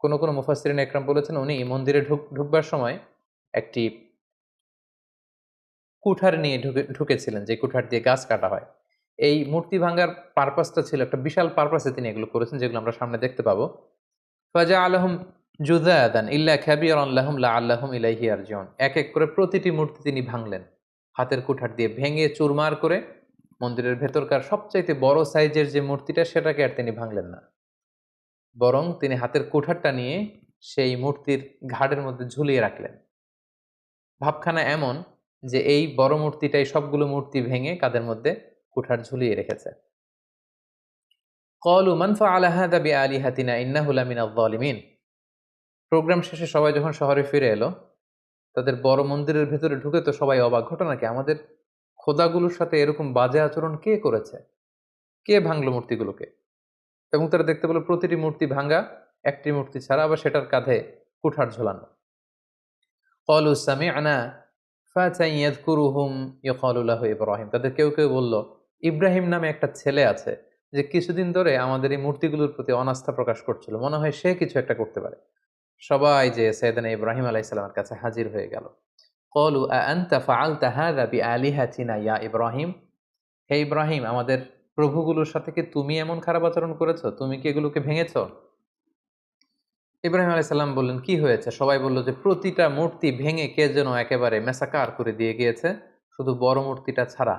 কোনো মুফাসসিরিন একরাম বলেছেন, উনি মন্দিরে ঢুকবার সময় একটি কুঠার নিয়ে ঢুকেছিলেন, যে কুঠার দিয়ে গাছ কাটা হয়। এই মূর্তি ভাঙার পারপাসটা ছিল একটা বিশাল পারপাসে, তিনি এগুলো করেছেন, যেগুলো আমরা সামনে দেখতে পাবো। ফাজআলাহুম জুযাদান ইল্লা কাবীরান লাহুম লাআল্লাহুম ইলাইহি ইয়ারজিউন, এক এক করে প্রতিটি মূর্তি তিনি ভাঙলেন হাতের কুঠার দিয়ে, ভেঙে চুরমার করে মন্দিরের ভেতরকার সবচাইতে বড় সাইজের যে মূর্তিটা, সেটাকে আর তিনি ভাঙলেন না, বরং তিনি হাতের কুঠারটা নিয়ে সেই মূর্তির ঘাড়ের মধ্যে ঝুলিয়ে রাখলেন। ভাবখানা এমন যে এই বড় মূর্তিটাই সবগুলো মূর্তি ভেঙে কাঁধের মধ্যে কুঠার ঝুলিয়ে রেখেছে। ক্বালু মান ফাআলা হাযা বিআলিহাতিনা ইন্নাহু লামিনায যালিমিন। প্রোগ্রাম শেষে সবাই যখন শহরে ফিরে এলো, তাদের বড় মন্দিরের ভেতরে ঢুকে তো সবাই অবাক। ঘটনা কি? আমাদের খোদাগুলোর সাথে এরকম বাজে আচরণ কে করেছে? কে ভাঙলো মূর্তিগুলোকে? এবং তারা দেখতে পেল প্রতিটি মূর্তি ভাঙা, একটি মূর্তি ছাড়া, আবার সেটার কাঁধে কুঠার ঝোলানো। ক্বালু সামি'না ফাতান ইয়াযকুরুহুম ইউকালু লাহু ইব্রাহিম। তাদের কেউ কেউ বলল, ইব্রাহিম নামে একটা ছেলে আছে যে কিছুদিন ধরে আমাদের এই মূর্তিগুলোর প্রতি অনাস্থা প্রকাশ করছিল, মনে হয় সে কিছু একটা করতে পারে। সবাই যে সাইয়েদনা ইব্রাহিম আলাইহিস সালামের কাছে হাজির হয়ে গেল। ক্বালু আআনতা ফাআলতা হাযা বিআলিহাতিনা ইয়া ইব্রাহিম। হে ইব্রাহিম, আমাদের প্রভুগুলোর সাথে কি তুমি এমন খারাপ আচরণ করেছো? তুমি কি এগুলোকে ভেঙেছো? ইব্রাহিম আলাইহিস সালাম বললেন, কি হয়েছে? সবাই বলল যে প্রতিটা মূর্তি ভেঙে কে যেন একেবারে মেসাকার করে দিয়ে গিয়েছে, শুধু বড় মূর্তিটা ছাড়া।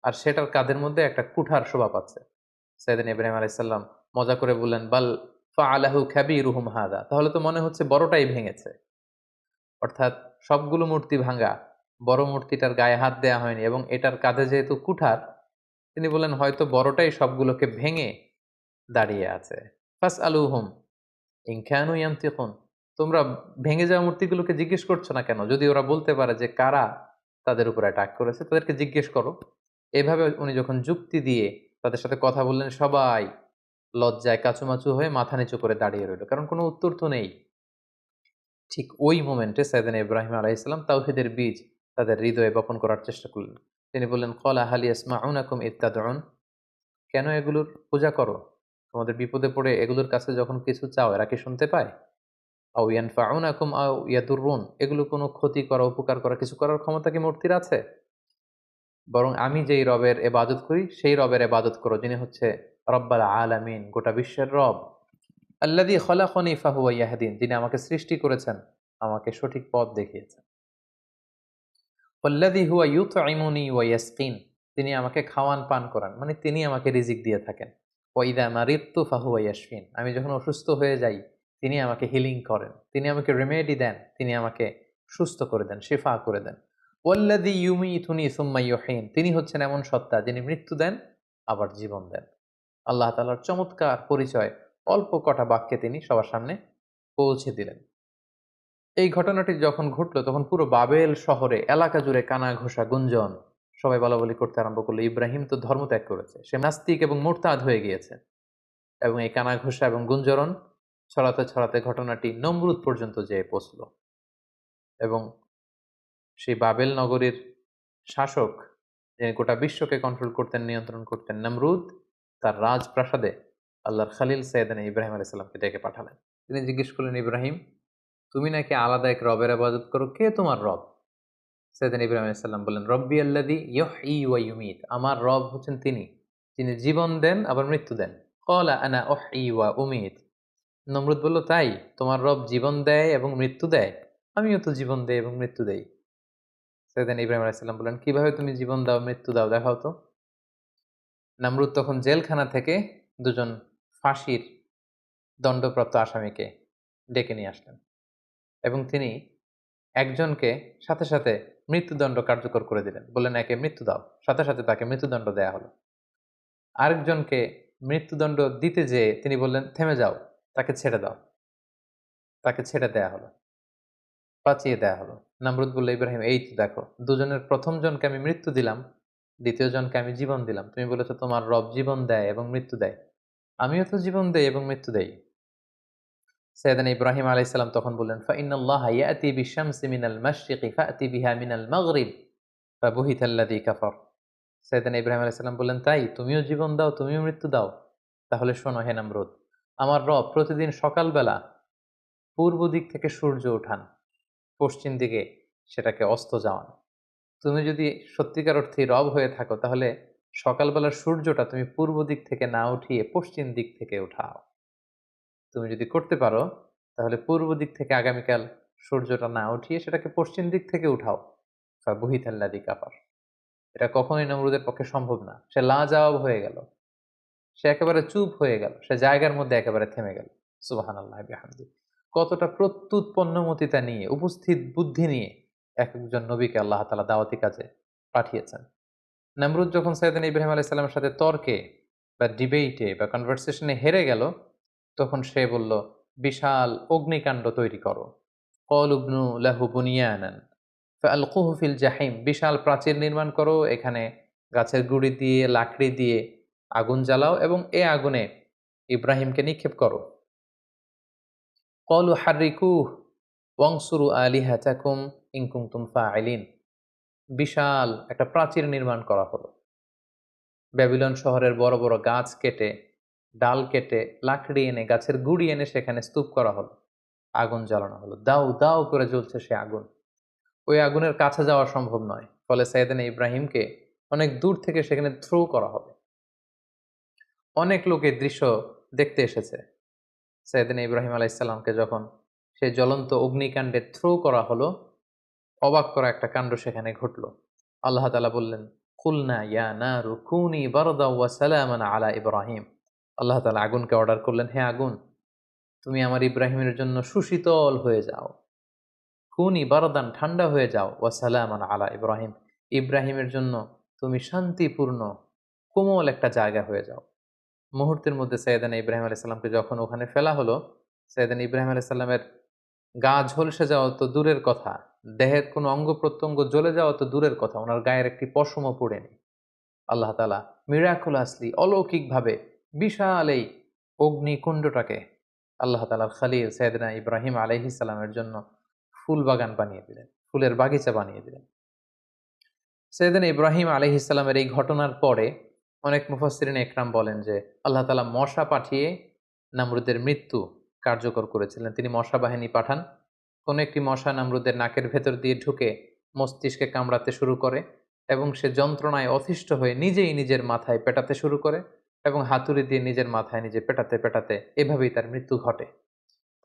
আর সেটার কাঁধের মধ্যে একটা কুঠার শোভা পাচ্ছে। সাইয়েদনা ইব্রাহিম আলাইহিস সালাম মজা করে বললেন, বাল ফাআলাহু কাবীরুহুম হাযা। তাহলে তো মনে হচ্ছে বড়টাই ভেঙেছে। অর্থাৎ সবগুলো মূর্তি ভাঙা, বড় মূর্তিটার গায়ে হাত দেয়া হয়নি, এবং এটার কাঁধে যেহেতু কুঠার, তিনি বললেন হয়তো বড়টাই সবগুলোকে ভেঙে দাঁড়িয়ে আছে। ফাসআলুহুম ইন কানু ইয়ানতিকুন। তোমরা ভেঙে যাওয়া মূর্তিগুলোকে জিজ্ঞেস করছো না কেন? যদি ওরা বলতে পারে যে কারা তাদের উপর অ্যাটাক করেছে, তাদেরকে জিজ্ঞেস করো। এভাবে উনি যখন যুক্তি দিয়ে তাদের সাথে কথা বললেন, সবাই লজ্জায় কাঁচুমাচু হয়ে মাথা নিচু করে দাঁড়িয়ে রইল, কারণ কোনো উত্তর তো নেই। ঠিক ওই মোমেন্টে সাইয়েদনা ইব্রাহিম আলাইহিস সালাম তাওহীদের বীজ তাদের হৃদয়ে বপন করার চেষ্টা করলেন। তিনি বললেন, ক্বালা হাল ইয়াসমাউনাকুম ইয তাদউন। কেন এগুলোর পূজা করো? তোমাদের বিপদে পড়ে এগুলোর কাছে যখন কিছু চাও, এরা কি শুনতে পায়? আও ইয়ানফাউনাকুম আও ইয়াদুররুন। এগুলো কোনো ক্ষতি করা, উপকার করা, কিছু করার ক্ষমতা কি মূর্তির আছে? বরং আমি যেই রবের ইবাদত করি, সেই রবের ইবাদত করো, যিনি হচ্ছে রব্বাল আলামিন, গোটা বিশ্বের রব। আল্লাযী খলাকনি ফাহুয়া ইয়াহদিন। যিনি আমাকে সৃষ্টি করেছেন, আমাকে সঠিক পথ দেখিয়েছেন। ওয়াল্লাযী হুয়া ইউতঈমুনি ওয়া ইয়াসকিন। তিনি আমাকে খাওয়ান পান করান, মানে তিনি আমাকে রিজিক দিয়ে থাকেন। ওয়া ইযা মারিদতু ফাহুয়া ইয়াশফিন। আমি যখন অসুস্থ হয়ে যাই, তিনি আমাকে হিলিং করেন, তিনি আমাকে রেমেডি দেন, তিনি আমাকে সুস্থ করে দেন, শিফা করে দেন। ওয়াল্লাযী ইউমীতুনি সুম্মা ইউহয়িন। তিনি হচ্ছেন এমন সত্তা যিনি মৃত্যু দেন আবার জীবন দেন। আল্লাহ তাআলার চমৎকার পরিচয় অল্প কটা বাক্যে তিনি সবার সামনে পৌঁছে দিলেন। এই ঘটনাটি যখন ঘটল, তখন পুরো বাবেল শহরে এলাকা জুড়ে কানা ঘোষা গুঞ্জন। সবাই বলাবলি করতে আরম্ভ করলো, ইব্রাহিম তো ধর্মত্যাগ করেছে, সে নাস্তিক এবং মুরতাদ হয়ে গিয়েছে। এবং এই কানা ঘোষা এবং গুঞ্জরণ ছড়াতে ছড়াতে ঘটনাটি নমরুদ পর্যন্ত যেয়ে পৌঁছল। এবং সেই বাবেল নগরীর শাসক, যিনি গোটা বিশ্বকে কন্ট্রোল করতেন, নিয়ন্ত্রণ করতেন, নমরুদ, তার রাজপ্রাসাদে আল্লাহর খালিল সাইয়েদনা ইব্রাহিম আলাইহিস সালামকে ডেকে পাঠালেন। তিনি জিজ্ঞেস করলেন, ইব্রাহিম, তুমি নাকি আলাদা এক রবের ইবাদত করো, কে তোমার রব? সাইয়েদনা ইব্রাহিম আলাইহিস সালাম বললেন, রব্বি আল্লাযী ইউহয়ী ওয়া ইউমীত। আমার রব হচ্ছেন তিনি, যিনি জীবন দেন আবার মৃত্যু দেন। ক্বালা আনা উহয়ী ওয়া উমীত। নমরুদ বলল, তাই তোমার রব জীবন দেয় এবং মৃত্যু দেয়? আমিও তো জীবন দেই এবং মৃত্যু দেই। সাইয়েদনা ইব্রাহিম আলাইহিস সালাম বললেন, কিভাবে তুমি জীবন দাও, মৃত্যু দাও, দেখাও তো। নমরুদ তখন জেলখানা থেকে দুজন ফাঁসির দণ্ডপ্রাপ্ত আসামিকে ডেকে নিয়ে আসলেন, এবং তিনি একজনকে সাথে সাথে মৃত্যুদণ্ড কার্যকর করে দিলেন। বললেন, একে মৃত্যু দাও, সাথে সাথে তাকে মৃত্যুদণ্ড দেয়া হলো। আরেকজনকে মৃত্যুদণ্ড দিতে যেয়ে তিনি বললেন, থেমে যাও, তাকে ছেড়ে দাও, তাকে ছেড়ে দেয়া হলো, বাঁচিয়ে দেয়া হলো। নমরুদ বলল, ইব্রাহিম, এই তো দেখো, দুজনের প্রথম জনকে আমি মৃত্যু দিলাম, দ্বিতীয় জনকে আমি জীবন দিলাম। তুমি বলেছো তোমার রব জীবন দেয় এবং মৃত্যু দেয়, আমিও তো জীবন দেই এবং মৃত্যু দেই। সাইয়েদনা ইব্রাহিম আলাইহিস সালাম তখন বললেন, ফাইন্নাল্লাহা ইয়াতি বিশ-শামসি মিনাল মাশরিকি ফাأতি বিহা মিনাল মাগরিব ফাবুহিতাল্লাযী কাফার। সাইয়েদনা ইব্রাহিম আলাইহিস সালাম বললেন, তাই তুমিও জীবন দাও, তুমিও মৃত্যু দাও? তাহলে শোনো হে নমরুদ, আমার রব প্রতিদিন সকালবেলা পূর্ব দিক থেকে সূর্য ওঠান, পশ্চিম দিকে সেটাকে অস্ত যাওয়ান। তুমি যদি সত্যিকার অর্থেই রব হয়ে থাকো, তাহলে সকালবেলার সূর্যটা তুমি পূর্ব দিক থেকে না উঠিয়ে পশ্চিম দিক থেকে উঠাও। তুমি যদি করতে পারো, তাহলে পূর্ব দিক থেকে আগামীকাল সূর্যটা না উঠিয়ে সেটাকে পশ্চিম দিক থেকে উঠাও। ফাবুহিতাল্লাযী কাফার। এটা কখনোই নমরুদের পক্ষে সম্ভব না। সে লাজবাব হয়ে গেল, সে একেবারে চুপ হয়ে গেল, সে জায়গার মধ্যে একেবারে থেমে গেল। সুবহানাল্লাহি বিহামদিহি। কতটা প্রত্যুৎপন্নমতিতা নিয়ে, উপস্থিত বুদ্ধি নিয়ে এক একজন নবীকে আল্লাহ তাআলা দাওয়াতি কাজে পাঠিয়েছেন। নমরুদ যখন সাইয়েদনা ইব্রাহিম আলাইহিস সালামের সাথে তর্কে বা ডিবেটে বা কনভারসেশনে হেরে গেল, তখন সে বলল, বিশাল অগ্নিকাণ্ড তৈরি করো। কল উবনু লাহু বুনিয়ানান ফালকুহু ফিল জাহিম, বিশাল প্রাচীর নির্মাণ করো, এখানে গাছের গুড়ি দিয়ে লাকড়ি দিয়ে আগুন জ্বালাও এবং এ আগুনে ইব্রাহিমকে নিক্ষেপ করো। কলু হারিকুহ ওয়াংসুরু আলিহাতাকুম ইন কুনতুম ফাইলিন, বিশাল একটা প্রাচীর নির্মাণ করা হলো। ব্যাবিলন শহরের বড় বড় গাছ কেটে, ডাল কেটে, লাকড়ি এনে, গাছের গুড়ি এনে সেখানে স্তূপ করা হলো, আগুন জ্বালানো হলো, দাউ দাউ করে জ্বলছে সে আগুন। ওই আগুনের কাছে যাওয়া সম্ভব নয়, ফলে সাইয়েদনা ইব্রাহিমকে অনেক দূর থেকে সেখানে থ্রো করা হবে। অনেক লোক এই দৃশ্য দেখতে এসেছে। সাইয়েদনা ইব্রাহিম আলাইহিসসালামকে যখন সেই জ্বলন্ত অগ্নিকাণ্ডে থ্রো করা হলো, অবাক করা একটা কাণ্ড সেখানে ঘটল। আল্লাহ তাআলা বললেন, কুলনা ইয়া নারু কুনি বারদাও ওয়া সালামান আলা ইব্রাহিম। আল্লাহ তাআলা আগুনকে অর্ডার করলেন, হে আগুন, তুমি আমার ইব্রাহিমের জন্য সুশীতল হয়ে যাও। কুনি বারদান, ঠান্ডা হয়ে যাও, ওয়া সালামান আলা ইব্রাহিম, ইব্রাহিমের জন্য তুমি শান্তিপূর্ণ কোমল একটা জায়গা হয়ে যাও। মুহূর্তের মধ্যে সাইয়েদনা ইব্রাহিম আলাইহিস সালামকে যখন ওখানে ফেলা হলো, সাইয়েদনা ইব্রাহিম আলাইহিস সালামের গা ঝলসে যাওয়া তো দূরের কথা, দেহের কোনো অঙ্গ প্রত্যঙ্গ জ্বলে যাওয়া তো দূরের কথা, ওনার গায়ের একটি পশমও পড়েনি। আল্লাহ তাআলা মিরাকুলাসলি, অলৌকিকভাবে বিশাল এই অগ্নিকুণ্ডটাকে আল্লাহ তাআলার খলিল সাইয়েদনা ইব্রাহিম আলাইহিস সালামের জন্য ফুল বাগান বানিয়ে দিলেন, ফুলের বাগিচা বানিয়ে দিলেন। সাইয়েদনা ইব্রাহিম আলাইহিস সালামের এই ঘটনার পরে অনেক মুফাসসিরিন একরাম বলেন যে আল্লাহ তাআলা মশা পাঠিয়ে নামরুদের মৃত্যু কার্যকর করেছিলেন। তিনি মশা বাহিনী পাঠান, কোনো একটি মশা নামরুদের নাকের ভেতর দিয়ে ঢুকে মস্তিষ্কে কামড়াতে শুরু করে এবং সে যন্ত্রণায় অতিষ্ঠ হয়ে নিজেই নিজের মাথায় পেটাতে শুরু করে এবং হাতুড়ি দিয়ে নিজের মাথায় নিজে পেটাতে পেটাতে এভাবেই তার মৃত্যু ঘটে।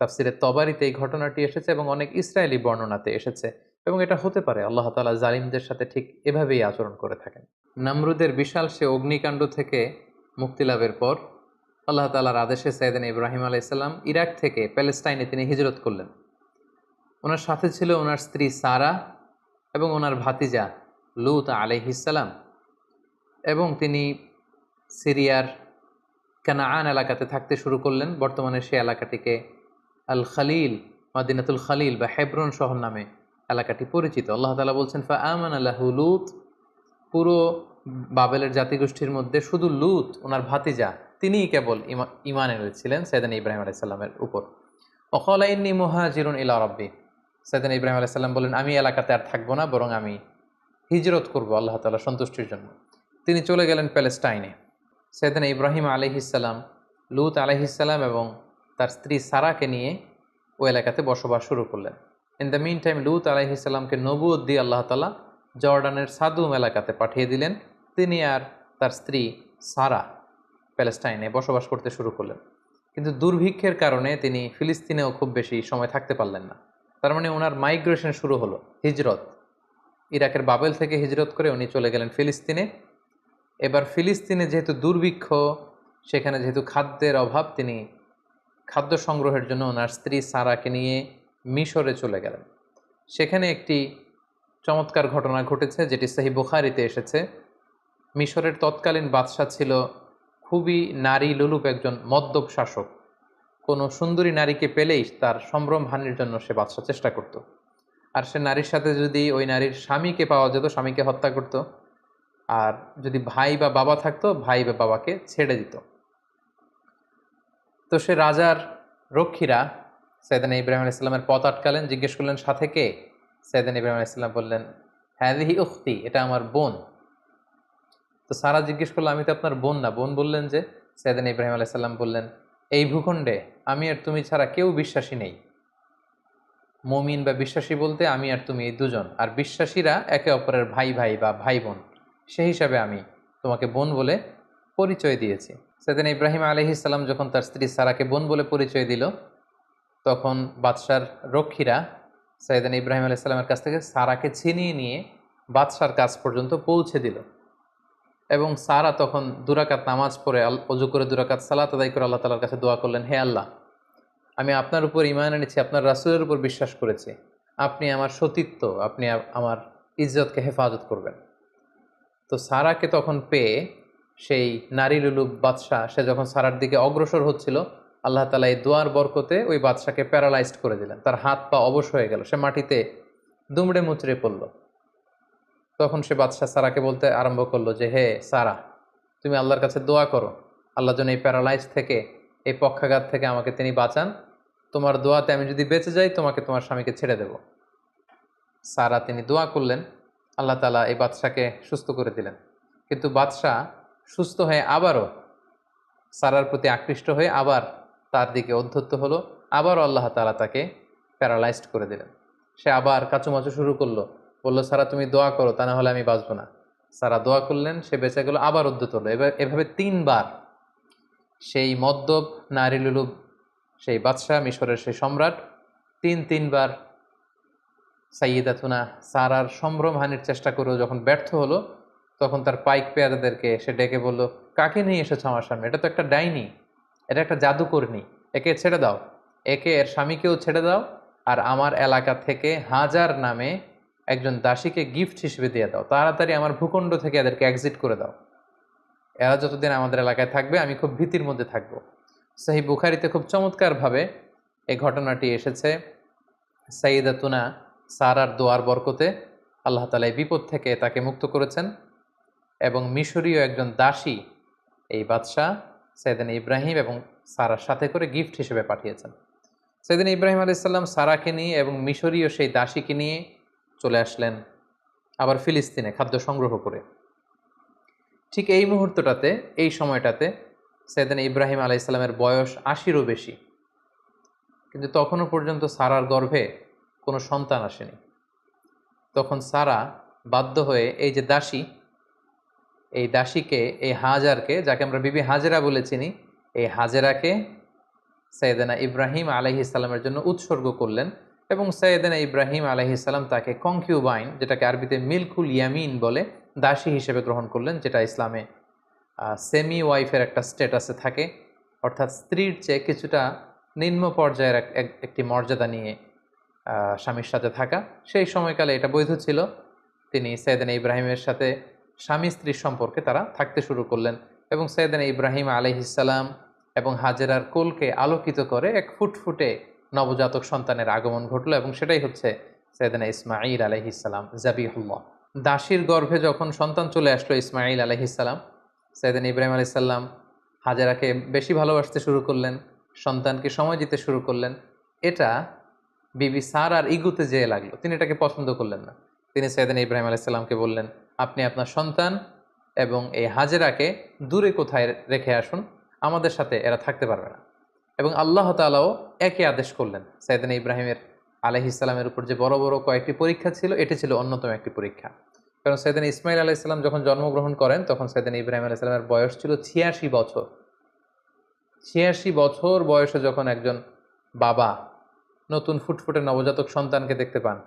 তাফসিরে তবারিতে এই ঘটনাটি এসেছে এবং অনেক ইসরায়েলি বর্ণনাতে এসেছে এবং এটা হতে পারে আল্লাহ তাআলা জালিমদের সাথে ঠিক এভাবেই আচরণ করে থাকেন। নামরুদের বিশাল সে অগ্নিকাণ্ড থেকে মুক্তি লাভের পর আল্লাহ তাআলার আদেশে সাইয়েদনা ইব্রাহিম আলাইহিস সালাম ইরাক থেকে প্যালেস্টাইনে তিনি হিজরত করলেন। ওনার সাথে ছিল ওনার স্ত্রী সারা এবং ওনার ভাতিজা লূত আলাইহিস সালাম, এবং তিনি সিরিয়ার কানাআন এলাকাতে থাকতে শুরু করলেন। বর্তমানে সে এলাকাটিকে আল খালিল, মাদিনাতুল খালিল বা হেব্রন শহর নামে এলাকাটি পরিচিত। আল্লাহ তাআলা বলছেন, ফাআমানা লাহু লূত, পুরো বাবেলের জাতিগোষ্ঠীর মধ্যে শুধু লূত ওনার ভাতিজা তিনিই কেবল ঈমান এনেছিলেন সাইয়েদনা ইব্রাহিম আলাইহিস সালামের উপর। ওয়াকালা ইন্নী মুহাজিরুন ইলা রাব্বি, সাইয়েদনা ইব্রাহিম আলাইহিস সালাম বললেন, আমি এলাকাতে আর থাকবো না, বরং আমি হিজরত করব আল্লাহ তাআলার সন্তুষ্টির জন্য। তিনি চলে গেলেন প্যালেস্টাইনে। সাইয়েদনা ইব্রাহিম আলাইহিস সালাম লূত আলাইহিস সালাম এবং তার স্ত্রী সারাকে নিয়ে ওই এলাকাতে বসবাস শুরু করলেন। ইন দ্য মিন টাইম লূত আলাইহিস সালামকে নবুয়ত দিয়ে আল্লাহ তাআলা জর্ডানের সাদুম এলাকাতে পাঠিয়ে দিলেন। তিনি আর তার স্ত্রী সারা প্যালেস্টাইনে বসবাস করতে শুরু করলেন। কিন্তু দুর্ভিক্ষের কারণে তিনি ফিলিস্তিনেও খুব বেশি সময় থাকতে পারলেন না। তার মানে ওনার মাইগ্রেশন শুরু হলো, হিজরত। ইরাকের বাবেল থেকে হিজরত করে উনি চলে গেলেন ফিলিস্তিনে। এবার ফিলিস্তিনে যেহেতু দুর্ভিক্ষ, সেখানে যেহেতু খাদ্যের অভাব, তিনি খাদ্য সংগ্রহের জন্য ওনার স্ত্রী সারাকে নিয়ে মিশরে চলে গেলেন। সেখানে একটি চমৎকার ঘটনা ঘটেছে যেটি সহিহ বুখারীতে এসেছে। মিশরের তৎকালীন বাদশা ছিল খুবই নারী লোলুপ একজন মদ্যপ শাসক। কোনো সুন্দরী নারীকে পেলেই তার সম্ভ্রম হানির জন্য সে বাদশা চেষ্টা করত। আর সে নারীর সাথে যদি ওই নারীর স্বামীকে পাওয়া যেত, স্বামীকে হত্যা করত। আর যদি ভাই বা বাবা থাকতো, ভাই বা বাবাকে ছেড়ে দিত। তো সে রাজার রক্ষীরা সাইয়েদনা ইব্রাহিম আলাইহিস সালামের পথ আটকালেন, জিজ্ঞেস করলেন, সাথে কে? সাইয়েদনা ইব্রাহিম আলাইহিস সালাম বললেন, হাযিহি উখতি, এটা আমার বোন। তো সারা জিজ্ঞেস করলো, আমি তো আপনার বোন না। বোন বললেন যে, সাইয়েদনা ইব্রাহিম আলাইহিস সালাম বললেন, এই ভূখণ্ডে আমি আর তুমি ছাড়া কেউ বিশ্বাসী নেই। মুমিন বা বিশ্বাসী বলতে আমি আর তুমি এই দুজন, আর বিশ্বাসীরা একে অপরের ভাই ভাই বা ভাই বোন। সেই হিসাবে আমি তোমাকে বোন বলে পরিচয় দিয়েছি। সাইয়েদনা ইব্রাহিম আলাইহিস সালাম যখন তার স্ত্রী সারাকে বোন বলে পরিচয় দিল, তখন বাদশার রক্ষীরা সাইয়েদনা ইব্রাহিম আলাইহিস সালামের কাছ থেকে সারাকে ছিনিয়ে নিয়ে বাদশার কাছ পর্যন্ত পৌঁছে দিল। এবং সারা তখন দুরাকাত নামাজ পড়ে অজু করে দুরাকাত সালাত আদায় করে আল্লাহ তাআলার কাছে দোয়া করলেন, হে আল্লাহ, আমি আপনার উপর ঈমান এনেছি, আপনার রাসূলের উপর বিশ্বাস করেছি, আপনি আমার সতীত্ব, আপনি আমার ইজ্জতকে হেফাজত করবেন। তো সারাকে তখন পেয়ে সেই নারী লুলুব বাদশাহ সে যখন সারার দিকে অগ্রসর হচ্ছিল, আল্লাহ তাআলা এই দোয়ার বরকতে ওই বাদশাকে প্যারালাইজড করে দিলেন, তার হাত পা অবশ হয়ে গেল, সে মাটিতে দুমড়ে মুচড়ে পড়ল। তখন সে বাদশাহ সারাকে বলতে আরম্ভ করলো যে, হে সারা, তুমি আল্লাহর কাছে দোয়া করো, আল্লাহ যেন এই প্যারালাইজ থেকে, এই পক্ষাঘাত থেকে আমাকে তিনি বাঁচান। তোমার দোয়াতে আমি যদি বেঁচে যাই, তোমাকে তোমার স্বামীকে ছেড়ে দেব। সারা তিনি দোয়া করলেন, আল্লাহ তাআলা এই বাদশাকে সুস্থ করে দিলেন। কিন্তু বাদশাহ সুস্থ হয়ে আবারও সারার প্রতি আকৃষ্ট হয়ে আবার তার দিকে উদ্ধত্ত হলো, আবারও আল্লাহ তাআলা তাকে প্যারালাইজড করে দিলেন। সে আবার কাচুমাচু শুরু করলো, বলল, সারা তুমি দোয়া করো, তা না হলে আমি বাঁচবো না। সারা দোয়া করলেন, সে বেঁচে গেল, আবার উদ্ধত হলো। এভাবে 3 বার সেই মদ্যপ নারী লুলুব সেই বাদশাহ, মিশরের সেই সম্রাট, তিনবার সাইয়্যিদাতুনা সারার সম্ভ্রমহানির চেষ্টা করেও যখন ব্যর্থ হলো, তখন তার পাইক পেয়াদাদেরকে সে ডেকে বলল, কাকে নিয়ে এসেছো আমার সামনে? এটা তো একটা ডাইনি, এটা একটা জাদুকরনী, একে ছেড়ে দাও, একে এর স্বামীকেও ছেড়ে দাও, আর আমার এলাকা থেকে হাজার নামে একজন দাসীকে গিফট হিসেবে দিয়ে দাও, তাড়াতাড়ি আমার ভূখণ্ড থেকে এদেরকে এক্সিট করে দাও। এরা যতদিন আমাদের এলাকায় থাকবে আমি খুব ভীতির মধ্যে থাকবো। সহিহ বুখারীতে খুব চমৎকারভাবে এই ঘটনাটি এসেছে। সাইয়্যিদাতুনা সারার দোয়ার বরকতে আল্লাহ তাআলা এই বিপদ থেকে তাকে মুক্ত করেছেন, এবং মিশরীয় একজন দাসী এই বাদশাহ সাইয়েদনা ইব্রাহিম এবং সারার সাথে করে গিফট হিসেবে পাঠিয়েছেন। সাইয়েদনা ইব্রাহিম আলাইহিস সালাম সারাকে নিয়ে এবং মিশরীয় সেই দাসীকে নিয়ে চলে আসলেন আবার ফিলিস্তিনে খাদ্য সংগ্রহ করে। ঠিক এই মুহূর্তটাতে, এই সময়টাতে সাইয়েদনা ইব্রাহিম আলাইহিস সালামের বয়স ৮০-ও বেশি, কিন্তু তখনও পর্যন্ত সারার গর্ভে কোনো সন্তান আসেনি। তখন সারা বাধ্য হয়ে এই যে দাসী, এই দাসীকে, এই হাজারকে, যাকে আমরা বিবি হাজেরা বলে চিনি, এই হাজেরাকে সাইয়েদনা ইব্রাহিম আলাইহিস সালামের জন্য উৎসর্গ করলেন, এবং সাইয়েদনা ইব্রাহিম আলাইহিস সালাম তাকে কনকিউবাইন, যেটাকে আরবিতে মিলকুল ইয়ামিন বলে, দাসী হিসেবে গ্রহণ করলেন, যেটা ইসলামে সেমি ওয়াইফের একটা স্ট্যাটাসে থাকে, অর্থাৎ স্ত্রীর চেয়ে কিছুটা নিম্ন পর্যায়ের একটি মর্যাদা নিয়ে স্বামীর সাথে থাকা। সেই সময়কালে এটা বৈধ ছিল। তিনি সাইয়েদনা ইব্রাহিমের সাথে স্বামী স্ত্রীর সম্পর্কে তারা থাকতে শুরু করলেন, এবং সাইয়েদনা ইব্রাহিম আলাইহিস সালাম এবং হাজেরার কোলকে আলোকিত করে এক ফুটফুটে নবজাতক সন্তানের আগমন ঘটল, এবং সেটাই হচ্ছে সাইয়েদনা ইসমাঈল আলাইহিস সালাম, জাবিহুল্লাহ। দাসীর গর্ভে যখন সন্তান চলে আসলো ইসমাঈল আলাইহিস সালাম, সাইয়েদনা ইব্রাহিম আলাইহিস সালাম হাজেরাকে বেশি ভালোবাসতে শুরু করলেন, সন্তানকে সময় দিতে শুরু করলেন। এটা বিবি সারার ইগুতে যেয়ে লাগলো, তিনি এটাকে পছন্দ করলেন না। তিনি সাইয়েদনা ইব্রাহিম আলাইহিস সালামকে বললেন, আপনি আপনার সন্তান এবং এই হাজেরাকে দূরে কোথায় রেখে আসুন, আমাদের সাথে এরা থাকতে পারবে না। এবং আল্লাহ তাআলাও একই আদেশ করলেন। সাইয়েদনা ইব্রাহিমের আলাইহিস সালামের উপর যে বড় বড় কয়েকটি পরীক্ষা ছিল, এটি ছিল অন্যতম একটি পরীক্ষা। কারণ সাইয়েদনা ইসমাঈল আলাইহিস সালাম যখন জন্মগ্রহণ করেন, তখন সাইয়েদনা ইব্রাহিম আলাইহিস সালামের বয়স ছিল ৮৬ বছর। ৮৬ বছর বয়সে যখন একজন বাবা নতুন ফুটফুটে নবজাতক সন্তানকে দেখতে পান,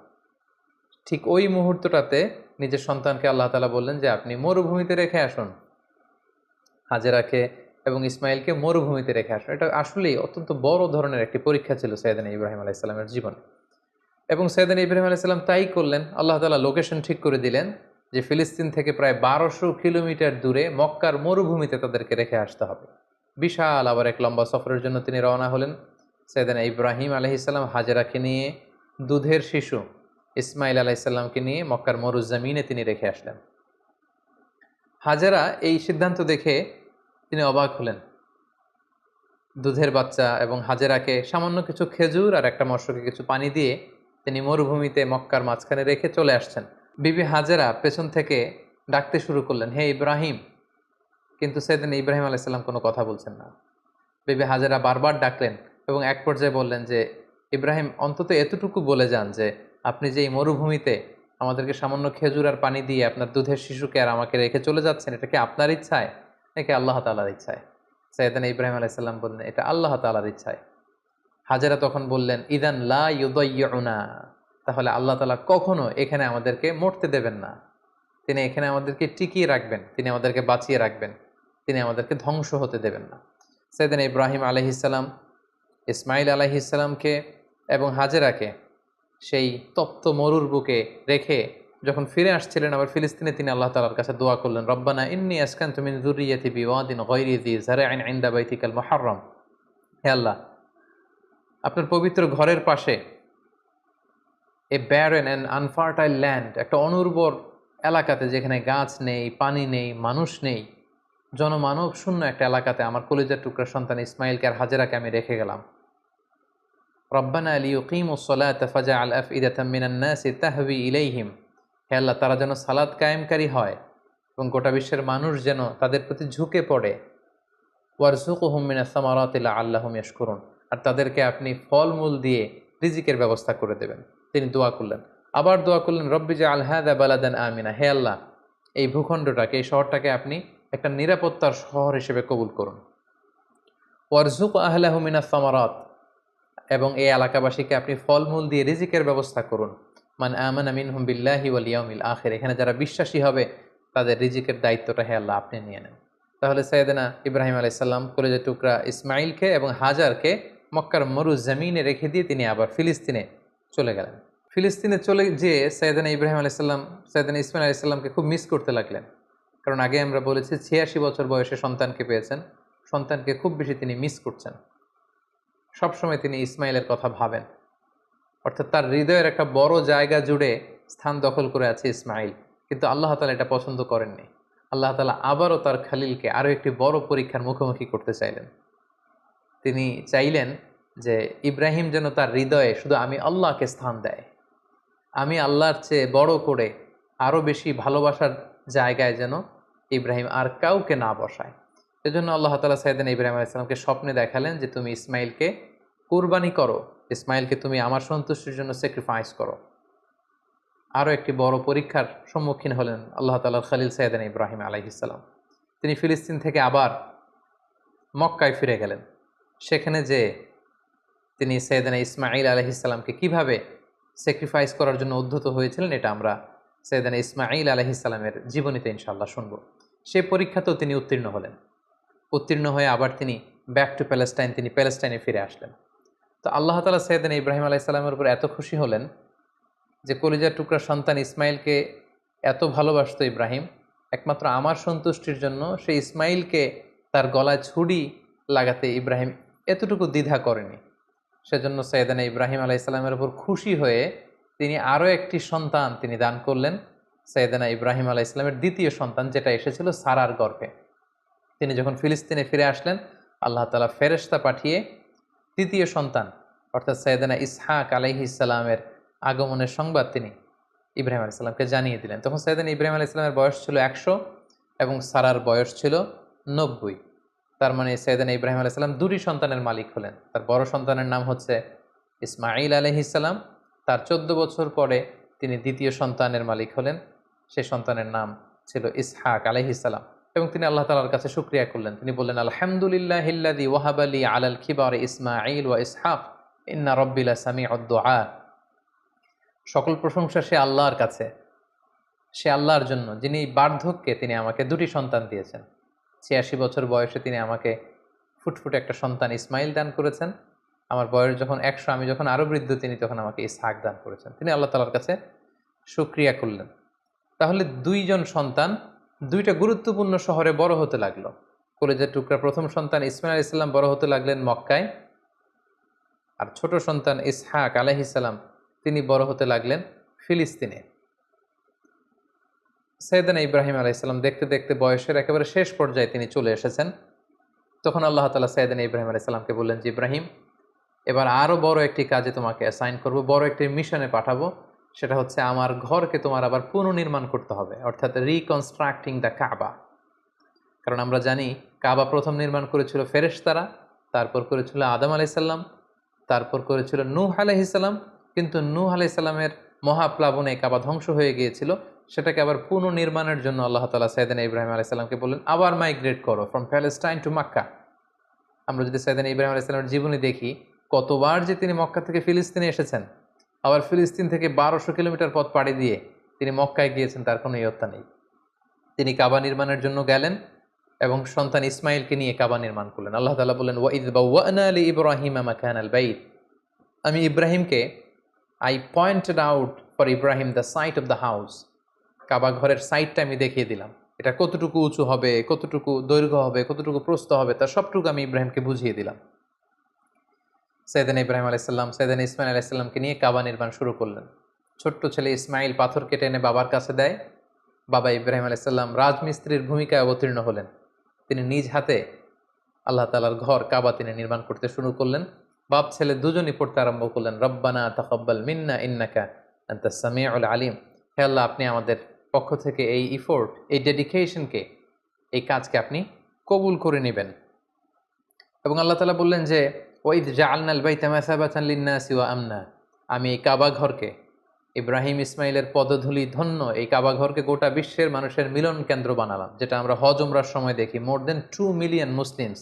ঠিক ওই মুহূর্তটাতে নিজের সন্তানকে আল্লাহ তাআলা বললেন যে, আপনি মরুভূমিতে রেখে আসুন, হাজেরাকে এবং ইসমাইলকে মরুভূমিতে রেখে আসুন। এটা আসলেই অত্যন্ত বড় ধরনের একটি পরীক্ষা ছিল সাইয়েদনা ইব্রাহিম আলাইহিস সালামের জীবনে, এবং সাইয়েদনা ইব্রাহিম আলাইহিস সালাম তাই করলেন। আল্লাহ তাআলা লোকেশন ঠিক করে দিলেন যে ফিলিস্তিন থেকে প্রায় ১২০০ কিলোমিটার দূরে মক্কার মরুভূমিতে তাদেরকে রেখে আসতে হবে। বিশাল আবার এক লম্বা সফরের জন্য তিনি রওনা হলেন। সাইয়েদনা ইব্রাহিম আলাইহিস সালাম হাজেরাকে নিয়ে, দুধের শিশু ইসমাইল আলাইহিস সালামকে নিয়ে মক্কার মরুজমিনে তিনি রেখে আসলেন। হাজেরা এই সিদ্ধান্ত দেখে তিনি অবাক হলেন। দুধের বাচ্চা এবং হাজেরাকে সামান্য কিছু খেজুর আর একটা মশকে কিছু পানি দিয়ে তিনি মরুভূমিতে মক্কার মাঝখানে রেখে চলে আসছেন। বিবি হাজেরা পেছন থেকে ডাকতে শুরু করলেন, হে ইব্রাহিম, কিন্তু সাইয়েদনা ইব্রাহিম আলাইহিস সালাম কোনো কথা বলছেন না। বিবি হাজেরা বারবার ডাকলেন এবং এক পর্যায়ে বললেন যে, ইব্রাহিম, অন্তত এতটুকু বলে যান যে আপনি যে এই মরুভূমিতে আমাদেরকে সামান্য খেজুর আর পানি দিয়ে আপনার দুধের শিশুকে আর আমাকে রেখে চলে যাচ্ছেন, এটা কি আপনার ইচ্ছায় নাকি আল্লাহ তাআলার ইচ্ছায়? সাইয়েদনা ইব্রাহিম আলাইহিস সালাম বললেন, এটা আল্লাহ তাআলার ইচ্ছায়। হাজেরা তখন বললেন, ইদান লা ইউদাইয়ুনা, তাহলে আল্লাহ তাআলা কখনো এখানে আমাদেরকে মরতে দেবেন না, তিনি এখানে আমাদেরকে টিকিয়ে রাখবেন, তিনি আমাদেরকে বাঁচিয়ে রাখবেন, তিনি আমাদেরকে ধ্বংস হতে দেবেন না। সাইয়েদনা ইব্রাহিম আলাইহিস সালাম ইসমাঈল আলাইহিস সালামকে এবং হাজেরাকে সেই তপ্ত মরুর বুকে রেখে যখন ফিরে আসছিলেন আবার ফিলিস্তিনে, তিনি আল্লাহ তাআলার কাছে দোয়া করলেন, রব্বানা ইন্নী আসকানতু মিন যুররিয়্যাতি বিওয়াদিন গায়রি যি যার'ইন ইনদা বাইতিকাল মুহাররম। হে আল্লাহ, আপনার পবিত্র ঘরের পাশে এ ব্যারেন অ্যান্ড আনফার্টাইল ল্যান্ড, একটা অনুর্বর এলাকাতে যেখানে গাছ নেই, পানি নেই, মানুষ নেই, জনমানব শূন্য একটা এলাকাতে আমার কলিজার টুকরা সন্তান ইসমাইলকে আর হাজেরাকে আমি রেখে গেলাম। রব্বানা লিয়ুকিমুস সালাতা ফাজআল আফইদাতাম মিনান নাসি তাহওয়ি ইলাইহিম। হে আল্লাহ, তারা যেন সালাত কায়েমকারী হয় এবং গোটা বিশ্বের মানুষ যেন তাদের প্রতি ঝুঁকে পড়ে। ওয়ারযুকহুম মিনাস সামারাতি লাআল্লাহুম ইয়াশকুরুন, আর তাদেরকে আপনি ফলমূল দিয়ে রিজিকের ব্যবস্থা করে দেবেন। তিনি দোয়া করলেন, আবার দোয়া করলেন, রব্বি জাআল হাযা বালাদান আমিনা। হে আল্লাহ, এই ভূখণ্ডটাকে, এই শহরটাকে আপনি একটা নিরাপত্তার শহর হিসেবে কবুল করুন। ওয়ারযুক আহলাহু মিনাস সামারাত, এবং এই এলাকাবাসীকে আপনি ফলমূল দিয়ে রিজিকের ব্যবস্থা করুন। মান আমানা মিনহুম বিল্লাহি ওয়াল ইয়াউমিল আখির, এখানে যারা বিশ্বাসী হবে তাদের রিজিকের দায়িত্বটা হে আল্লাহ আপনি নিয়ে নেন। তাহলে সাইয়েদনা ইব্রাহিম আলাইহিস সালাম কলিজার টুকরা ইসমাইলকে এবং হাজারকে মক্কার মরু জমিনে রেখে দিয়ে তিনি আবার ফিলিস্তিনে চলে গেলেন। ফিলিস্তিনে চলে যেয়ে সাইয়েদনা ইব্রাহিম আলাইহিস সালাম সাইয়েদনা ইসমাইল আলাইহিস সালামকে খুব মিস করতে লাগলেন। কারণ আগে আমরা বলেছি ৮৬ বছর বয়সে সন্তানকে পেয়েছেন, সন্তানকে খুব বেশি তিনি মিস করছেন। সবসময় তিনি ইসমাইলের কথা ভাবেন, অর্থাৎ তার হৃদয়ের একটা বড় জায়গা জুড়ে স্থান দখল করে আছে ইসমাইল। কিন্তু আল্লাহ তাআলা এটা পছন্দ করেননি। আল্লাহ তাআলা আবারও তার খালিলকে আরও একটি বড় পরীক্ষার মুখোমুখি করতে চাইলেন। তিনি চাইলেন যে ইব্রাহিম যেন তার হৃদয়ে শুধু আমি আল্লাহকে স্থান দেয়, আমি আল্লাহর চেয়ে বড় করে আরও বেশি ভালোবাসার জায়গায় যেন ইব্রাহিম আর কাউকে না বসায়। সেজন্য আল্লাহ তাআলা সাইয়েদনা ইব্রাহিম আলাইহিস সালামকে স্বপ্নে দেখালেন যে তুমি ইসমাইলকে কুরবানি করো, ইসমাইলকে তুমি আমার সন্তুষ্টির জন্য স্যাক্রিফাইস করো। আরও একটি বড় পরীক্ষার সম্মুখীন হলেন আল্লাহ তাআলার খলিল সাইয়েদনা ইব্রাহিম আলাইহিস সালাম। তিনি ফিলিস্তিন থেকে আবার মক্কায় ফিরে গেলেন। সেখানে যে তিনি সাইয়েদনা ইসমাইল আলাইহিস সালামকে কীভাবে স্যাক্রিফাইস করার জন্য উদ্ধত হয়েছিলেন, এটা আমরা সাইয়েদনা ইসমাইল আলাইহিস সালামের জীবনীতে ইনশাআল্লাহ শুনব। সে পরীক্ষাতেও তিনি উত্তীর্ণ হলেন। উত্তীর্ণ হয়ে আবার তিনি ব্যাক টু প্যালেস্টাইন, তিনি প্যালেস্টাইনে ফিরে আসলেন। তো আল্লাহ তাআলা সাইয়েদনা ইব্রাহিম আলাইহিস সালামের উপর এত খুশি হলেন যে কলিজার টুকরা সন্তান ইসমাইলকে এত ভালোবাসত ইব্রাহিম, একমাত্র আমার সন্তুষ্টির জন্য সে ইসমাইলকে তার গলায় ছুরি লাগাতে ইব্রাহিম এতটুকু দ্বিধা করেনি। সেজন্য সাইয়েদনা ইব্রাহিম আলাইহিস সালামের উপর খুশি হয়ে তিনি আরও একটি সন্তান তিনি দান করলেন, সাইয়েদনা ইব্রাহিম আলাইহিস সালামের দ্বিতীয় সন্তান, যেটা এসেছিল সারার গর্ভে। তিনি যখন ফিলিস্তিনে ফিরে আসলেন, আল্লাহ তাআলা ফেরেশতা পাঠিয়ে তৃতীয় সন্তান অর্থাৎ সাইয়েদনা ইসহাক আলাইহিস সালামের আগমনের সংবাদ তিনি ইব্রাহিম আলাইহিস সালামকে জানিয়ে দিলেন। তখন সাইয়েদনা ইব্রাহিম আলাইহিস সালামের বয়স ছিল ১০০ এবং সারার বয়স ছিল ৯০। তার মানে সাইয়েদনা ইব্রাহিম আলাইহিস সালাম দুটি সন্তানের মালিক হলেন। তার বড় সন্তানের নাম হচ্ছে ইসমাঈল আলাইহিস সালাম, তার ১৪ বছর পরে তিনি দ্বিতীয় সন্তানের মালিক হলেন, সেই সন্তানের নাম ছিল ইসহাক আলাইহিস সালাম। এবং তিনি আল্লাহ তাআলার কাছে শুকরিয়া করলেন। তিনি বললেন, আলহামদুলিল্লাহিল্লাযী ওয়াহাবা লি আলাল কিবারি ইসমাঈল ওয়া ইসহাক ইন্না রাব্বি লাসামিউদ দুআ। সকল প্রশংসা সে আল্লাহর কাছে, সে আল্লাহর জন্য যিনি বার্ধক্যে তিনি আমাকে দুটি সন্তান দিয়েছেন। ৮৬ বছর বয়সে তিনি আমাকে ফুটফুটে একটা সন্তান ইসমাইল দান করেছেন। আমার বয়স যখন ১০০, আমি যখন আরও বৃদ্ধ, তিনি তখন আমাকে ইসহাক দান করেছেন। তিনি আল্লাহ তাআলার কাছে শুকরিয়া করলেন। তাহলে দুইজন সন্তান দুইটা গুরুত্বপূর্ণ শহরে বড় হতে লাগলো। কলিজার টুকরা প্রথম সন্তান ইসমাইল আলাইহিস সালাম বড় হতে লাগলেন মক্কায়, আর ছোট সন্তান ইসহাক আলাইহিস সালাম তিনি বড় হতে লাগলেন ফিলিস্তিনে। সাইয়েদনা ইব্রাহিম আলাইহিস সালাম দেখতে দেখতে বয়সের একেবারে শেষ পর্যায়ে তিনি চলে এসেছেন। তখন আল্লাহ তাআলা সাইয়েদনা ইব্রাহিম আলাইহিস সালামকে বললেন যে, ইব্রাহিম, এবার আরও বড় একটি কাজে তোমাকে অ্যাসাইন করব, বড় একটি মিশনে পাঠাবো। সেটা হচ্ছে আমার ঘরকে তোমার আবার পুনর্নির্মাণ করতে হবে, অর্থাৎ রিকনস্ট্রাক্টিং দ্য কাবা। কারণ আমরা জানি কাবা প্রথম নির্মাণ করেছিল ফেরেশতারা, তারপর করেছিল আদম আলাইহিস সালাম, তারপর করেছিল নূহ আলাইহিস সালাম। কিন্তু নূহ আলাইহিস সালামের মহাপ্লাবনে কাবা ধ্বংস হয়ে গিয়েছিল। সেটাকে আবার পুনর্নির্মাণের জন্য আল্লাহ তাআলা সাইয়েদনা ইব্রাহিম আলাইহিস সালামকে বললেন, আবার মাইগ্রেট করো ফ্রম প্যালেস্টাইন টু মক্কা। আমরা যদি সাইয়েদনা ইব্রাহিম আলাইহিস সালামের জীবনী দেখি, কতবার যে তিনি মক্কা থেকে ফিলিস্তিনে এসেছেন, আবার ফিলিস্তিন থেকে ১২০০ কিলোমিটার পথ পাড়ি দিয়ে তিনি মক্কায় গিয়েছেন, তার কোনো ইয়ত্তা নেই। তিনি কাবা নির্মাণের জন্য গেলেন এবং সন্তান ইসমাইলকে নিয়ে কাবা নির্মাণ করলেন। আল্লাহ তাআলা বললেন, ওয়াইদ বাওয়া'না লিইব্রাহিমা মাকানাল বাইত। আমি ইব্রাহিমকে, I pointed out for Ibrahim the site of the house. কাবা ঘরের সাইডটা আমি দেখিয়ে দিলাম, এটা কতটুকু উঁচু হবে, কতটুকু দৈর্ঘ্য হবে, কতটুকু প্রস্থ হবে, তার সবটুকু আমি ইব্রাহিমকে বুঝিয়ে দিলাম। সৈয়দনা ইব্রাহিম আলাইসাল্লাম সৈয়দনা ইসমাইল আলাইসাল্লামকে নিয়ে কাবা নির্মাণ শুরু করলেন। ছোট্ট ছেলে ইসমাইল পাথর কেটে এনে বাবার কাছে দেয়। বাবা ইব্রাহিম আলাইসাল্লাম রাজমিস্ত্রির ভূমিকায় অবতীর্ণ হলেন। তিনি নিজ হাতে আল্লাহ তাআলার ঘর কাবা তিনি নির্মাণ করতে শুরু করলেন। বাপ ছেলে দুজনই পড়তে আরম্ভ করলেন, রব্বানা তাকাব্বাল মিন্না ইন্নাকা আনতাস সামিউল আলিম। হে আল্লাহ, আপনি আমাদের পক্ষ থেকে এই ইফোর্ট, এই ডেডিকেশনকে, এই কাজকে আপনি কবুল করে নেবেন। এবং আল্লাহ তাআলা বললেন যে ওয়াইদ জাআলনাল বাইতা মাসাবাতান লিন্নাসি ওয়া আমনা, আমি এই কাবা ঘরকে, ইব্রাহিম ইসমাইলের পদধূলি ধন্য এই কাবা ঘরকে গোটা বিশ্বের মানুষের মিলন কেন্দ্র বানালাম। যেটা আমরা হজ উমরার সময় দেখি, more than 2 million Muslims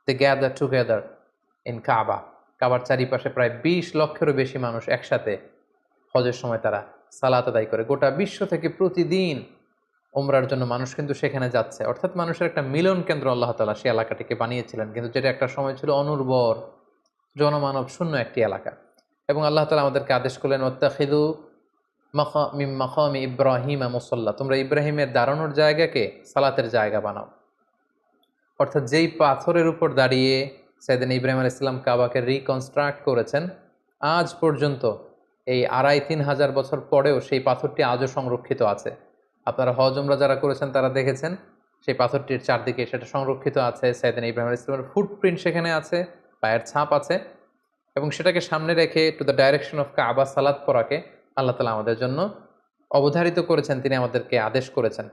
they gather together in Kaaba. কাবার চারিপাশে প্রায় 20 লক্ষেরও বেশি মানুষ একসাথে হজের সময় তারা সালাত আদায় করে। গোটা বিশ্ব থেকে প্রতিদিন ওমরার জন্য মানুষ কিন্তু সেখানে যাচ্ছে। অর্থাৎ মানুষের একটা মিলন কেন্দ্র আল্লাহ তাআলা সেই এলাকাটিকে বানিয়েছিলেন, কিন্তু যেটা একটা সময় ছিল অনুর্বর, জনমানব শূন্য একটি এলাকা। এবং আল্লাহ তাআলা আমাদেরকে আদেশ করলেন, ওয়াত্তাখিযু মিন মাকামি ইব্রাহিম মুসাল্লা, তোমরা ইব্রাহিমের দাঁড়ানোর জায়গাকে সালাতের জায়গা বানাও। অর্থাৎ যেই পাথরের উপর দাঁড়িয়ে সাইয়েদনা ইব্রাহিম আলাইহিস সালাম কাবাকে রিকনস্ট্রাক্ট করেছেন, আজ পর্যন্ত এই ২,৫০০ হাজার বছর পরেও সেই পাথরটি আজও সংরক্ষিত আছে। আপনারা হজ উমরা যারা করেছেন তারা দেখেছেন সেই পাথরটির চারদিকে সেটা সংরক্ষিত আছে। সাইয়েদনা ইব্রাহিম আলাইহিস সালামের ফুটপ্রিন্ট সেখানে আছে, পায়ের ছাপ আছে। এবং সেটাকে সামনে রেখে টু দ্য ডাইরেকশন অফ কাবা সালাত পড়াকে আল্লাহ তাআলা আমাদের জন্য অবধারিত করেছেন, তিনি আমাদেরকে আদেশ করেছেন।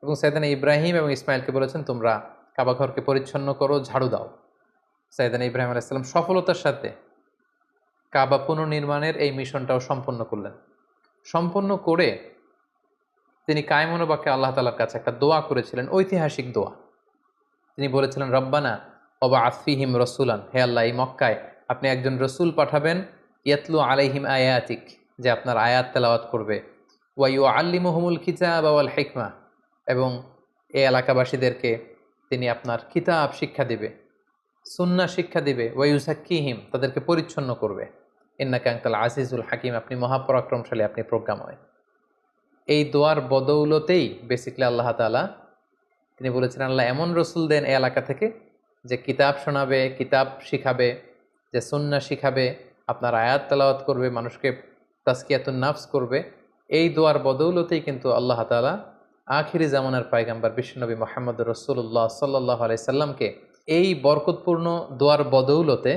এবং সাইয়েদনা ইব্রাহিম এবং ইসমাইলকে বলেছেন, তোমরা কাবা ঘরকে পরিচ্ছন্ন করো, ঝাড়ু দাও। সাইয়েদনা ইব্রাহিম আলাইহিস সালাম সফলতার সাথে কাবা পুনর্নির্মাণের এই মিশনটাও সম্পন্ন করলেন। সম্পন্ন করে তিনি কায়মনোবাক্যে আল্লাহ তাআলার কাছে একটা দোয়া করেছিলেন, ঐতিহাসিক দোয়া। তিনি বলেছিলেন, রব্বানা ওয়াবআথ ফীহিম রাসূলান, হে আল্লাহ, এই মক্কায় আপনি একজন রসুল পাঠাবেন, ইয়াতলু আলাইহিম আয়াতিক, যে আপনার আয়াত তেলাওয়াত করবে, ওয়া ইউআল্লিমুহুমুল কিতাবা ওয়াল হিকমা, এবং এই এলাকাবাসীদেরকে তিনি আপনার কিতাব শিক্ষা দিবে, সুন্নাহ শিক্ষা দিবে, ওয়া ইউযাক্কিহিম, তাদেরকে পরিচ্ছন্ন করবে, ইন্নাকা আনতাল আজিজুল হাকিম, আপনি মহাপরাক্রমশালী, আপনি প্রজ্ঞাময়। এই দোয়ার বদৌলতেই বেসিক্যালি আল্লাহ তাআলা তিনি বলেছেন, আল্লাহ এমন রসুল দেন এই এলাকা থেকে যে কিতাব শোনাবে, কিতাব শিখাবে, যে সুন্নাহ শিখাবে, আপনার আয়াত তেলাওয়াত করবে, মানুষকে তাজকিয়াতুন নাফস করবে। এই দোয়ার বদৌলতেই কিন্তু আল্লাহ তাআলা আখিরি জামানার পয়গম্বর বিশ্বনবী মুহাম্মদ রাসূলুল্লাহ সাল্লাল্লাহু আলাইহি সাল্লামকে এই বরকতপূর্ণ দোয়ার বদৌলতে,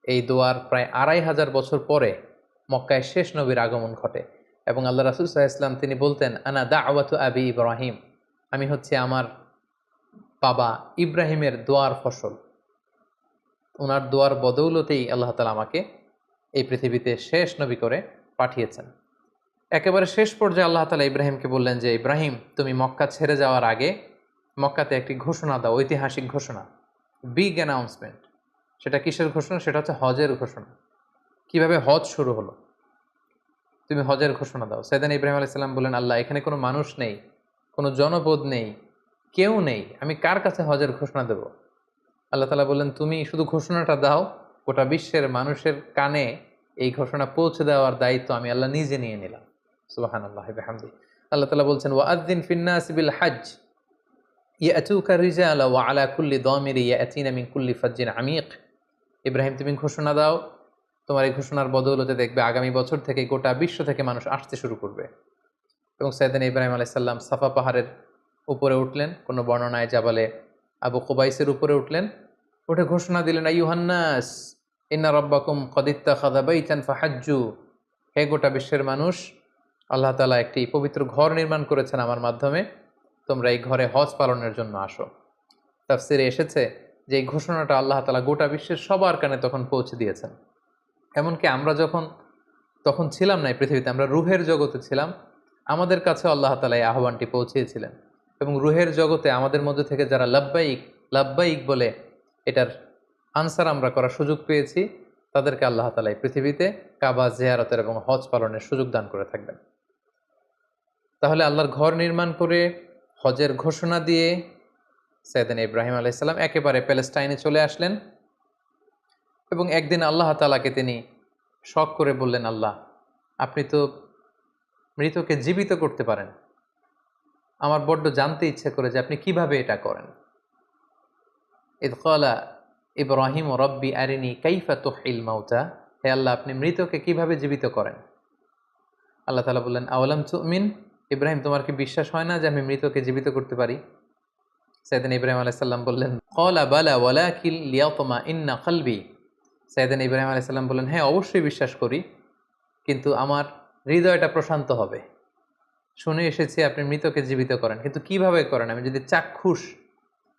এই দোয়ার প্রায় ২,৫০০ বছর পরে মক্কায় শেষ নবীর আগমন ঘটে। এবং আল্লাহ রাসূল সাল্লাল্লাহু আলাইহি ওয়াসাল্লাম তিনি বলতেন, আনা দাওয়াতু আবি ইব্রাহিম, আমি হচ্ছে আমার বাবা ইব্রাহিমের দোয়ার ফসল। ওনার দোয়ার বদৌলতেই আল্লাহ তাআলা আমাকে এই পৃথিবীতে শেষ নবী করে পাঠিয়েছেন। একেবারে শেষ পর্যায়ে আল্লাহ তাআলা ইব্রাহিমকে বললেন যে, ইব্রাহিম, তুমি মক্কা ছেড়ে যাওয়ার আগে মক্কাতে একটি ঘোষণা দাও, ঐতিহাসিক ঘোষণা, বিগ অ্যানাউন্সমেন্ট। সেটা কিসের ঘোষণা? সেটা হচ্ছে হজের ঘোষণা। কিভাবে হজ শুরু হলো, তুমি হজের ঘোষণা দাও। সাইয়েদনা ইব্রাহিম আলাইহিস সালাম বললেন, আল্লাহ, এখানে কোনো মানুষ নেই, কোনো জনপদ নেই, কেউ নেই, আমি কার কাছে হজের ঘোষণা দেব? আল্লাহ তাআলা বললেন, তুমি শুধু ঘোষণাটা দাও, গোটা বিশ্বের মানুষের কানে এই ঘোষণা পৌঁছে দেওয়ার দায়িত্ব আমি আল্লাহ নিজে নিয়ে নিলাম। সুবহানাল্লাহি ওয়া বিহামদিহি। আল্লাহ তাআলা বলছেন, ওয়াআযযিন ফিন-নাসি বিল হজ্জ ইয়াতুকা রিজালা ওয়া আলা কুল্লি দামিরি ইয়াতিনা মিন কুল্লি ফাজ্জিন আমিক। ইব্রাহিম, তুমি ঘোষণা দাও, তোমার এই ঘোষণার বদৌলতে দেখবে আগামী বছর থেকে গোটা বিশ্ব থেকে মানুষ আসতে শুরু করবে। এবং সাইয়েদনা ইব্রাহিম আলাইহিস সালাম সাফা পাহাড়ের উপরে উঠলেন, কোনো বর্ণনায় জাবালে আবু কুবাইসের উপরে উঠলেন, উঠে ঘোষণা দিলেন, আইয়ুহান নাস ইন্না রাব্বাকুম ক্বাদ ইত্তাখাযা বাইতান ফাহাজ্জু, হে গোটা বিশ্বের মানুষ, আল্লাহ তাআলা একটি পবিত্র ঘর নির্মাণ করেছেন আমার মাধ্যমে, তোমরা এই ঘরে হজ পালনের জন্য আসো। তাফসিরে এসেছে যে এই ঘোষণাটা আল্লাহ তাআলা গোটা বিশ্বের সবার কানে তখন পৌঁছে দিয়েছেন। এমনকি আমরা যখন তখন ছিলাম না এই পৃথিবীতে, আমরা রুহের জগতে ছিলাম, আমাদের কাছে আল্লাহ তাআলা এই আহ্বানটি পৌঁছিয়েছিলেন। এবং রুহের জগতে আমাদের মধ্যে থেকে যারা লাব্বাইক লাব্বাইক বলে এটার আনসার আমরা করার সুযোগ পেয়েছি, তাদেরকে আল্লাহ তাআলা এই পৃথিবীতে কাবা জিয়ারতের এবং হজ পালনের সুযোগ দান করে থাকবেন। তাহলে আল্লাহর ঘর নির্মাণ করে হজের ঘোষণা দিয়ে সাইয়েদনা ইব্রাহিম আলাইহিস সালাম একেবারে প্যালেস্টাইনে চলে আসলেন। এবং একদিন আল্লাহ তাআলাকে তিনি শখ করে বললেন, আল্লাহ, আপনি তো মৃতকে জীবিত করতে পারেন, আমার বড্ড জানতে ইচ্ছে করে যে আপনি কিভাবে এটা করেন। ইদ ক্বালা ইব্রাহিম রব্বি আরিনি কাইফা তুহয়িল মাউতা, হে আল্লাহ আপনি মৃতকে কিভাবে জীবিত করেন। আল্লাহ তাআলা বললেন আওয়ালাম তুমিন, ইব্রাহিম তোমার কি বিশ্বাস হয় না যে আমি মৃতকে জীবিত করতে পারি? সাইয়েদনা ইব্রাহিম আলাইহিস সালাম বললেন ক্বালা বালা ওয়ালাকিন লিয়াতমাইন্না কলবি। সাইয়েদনা ইব্রাহিম আলাইহিস সালাম বললেন হ্যাঁ অবশ্যই বিশ্বাস করি, কিন্তু আমার হৃদয়টা প্রশান্ত হবে। শুনে এসেছি আপনি মৃতকে জীবিত করেন, কিন্তু কিভাবে করেন আমি যদি চাক্ষুষ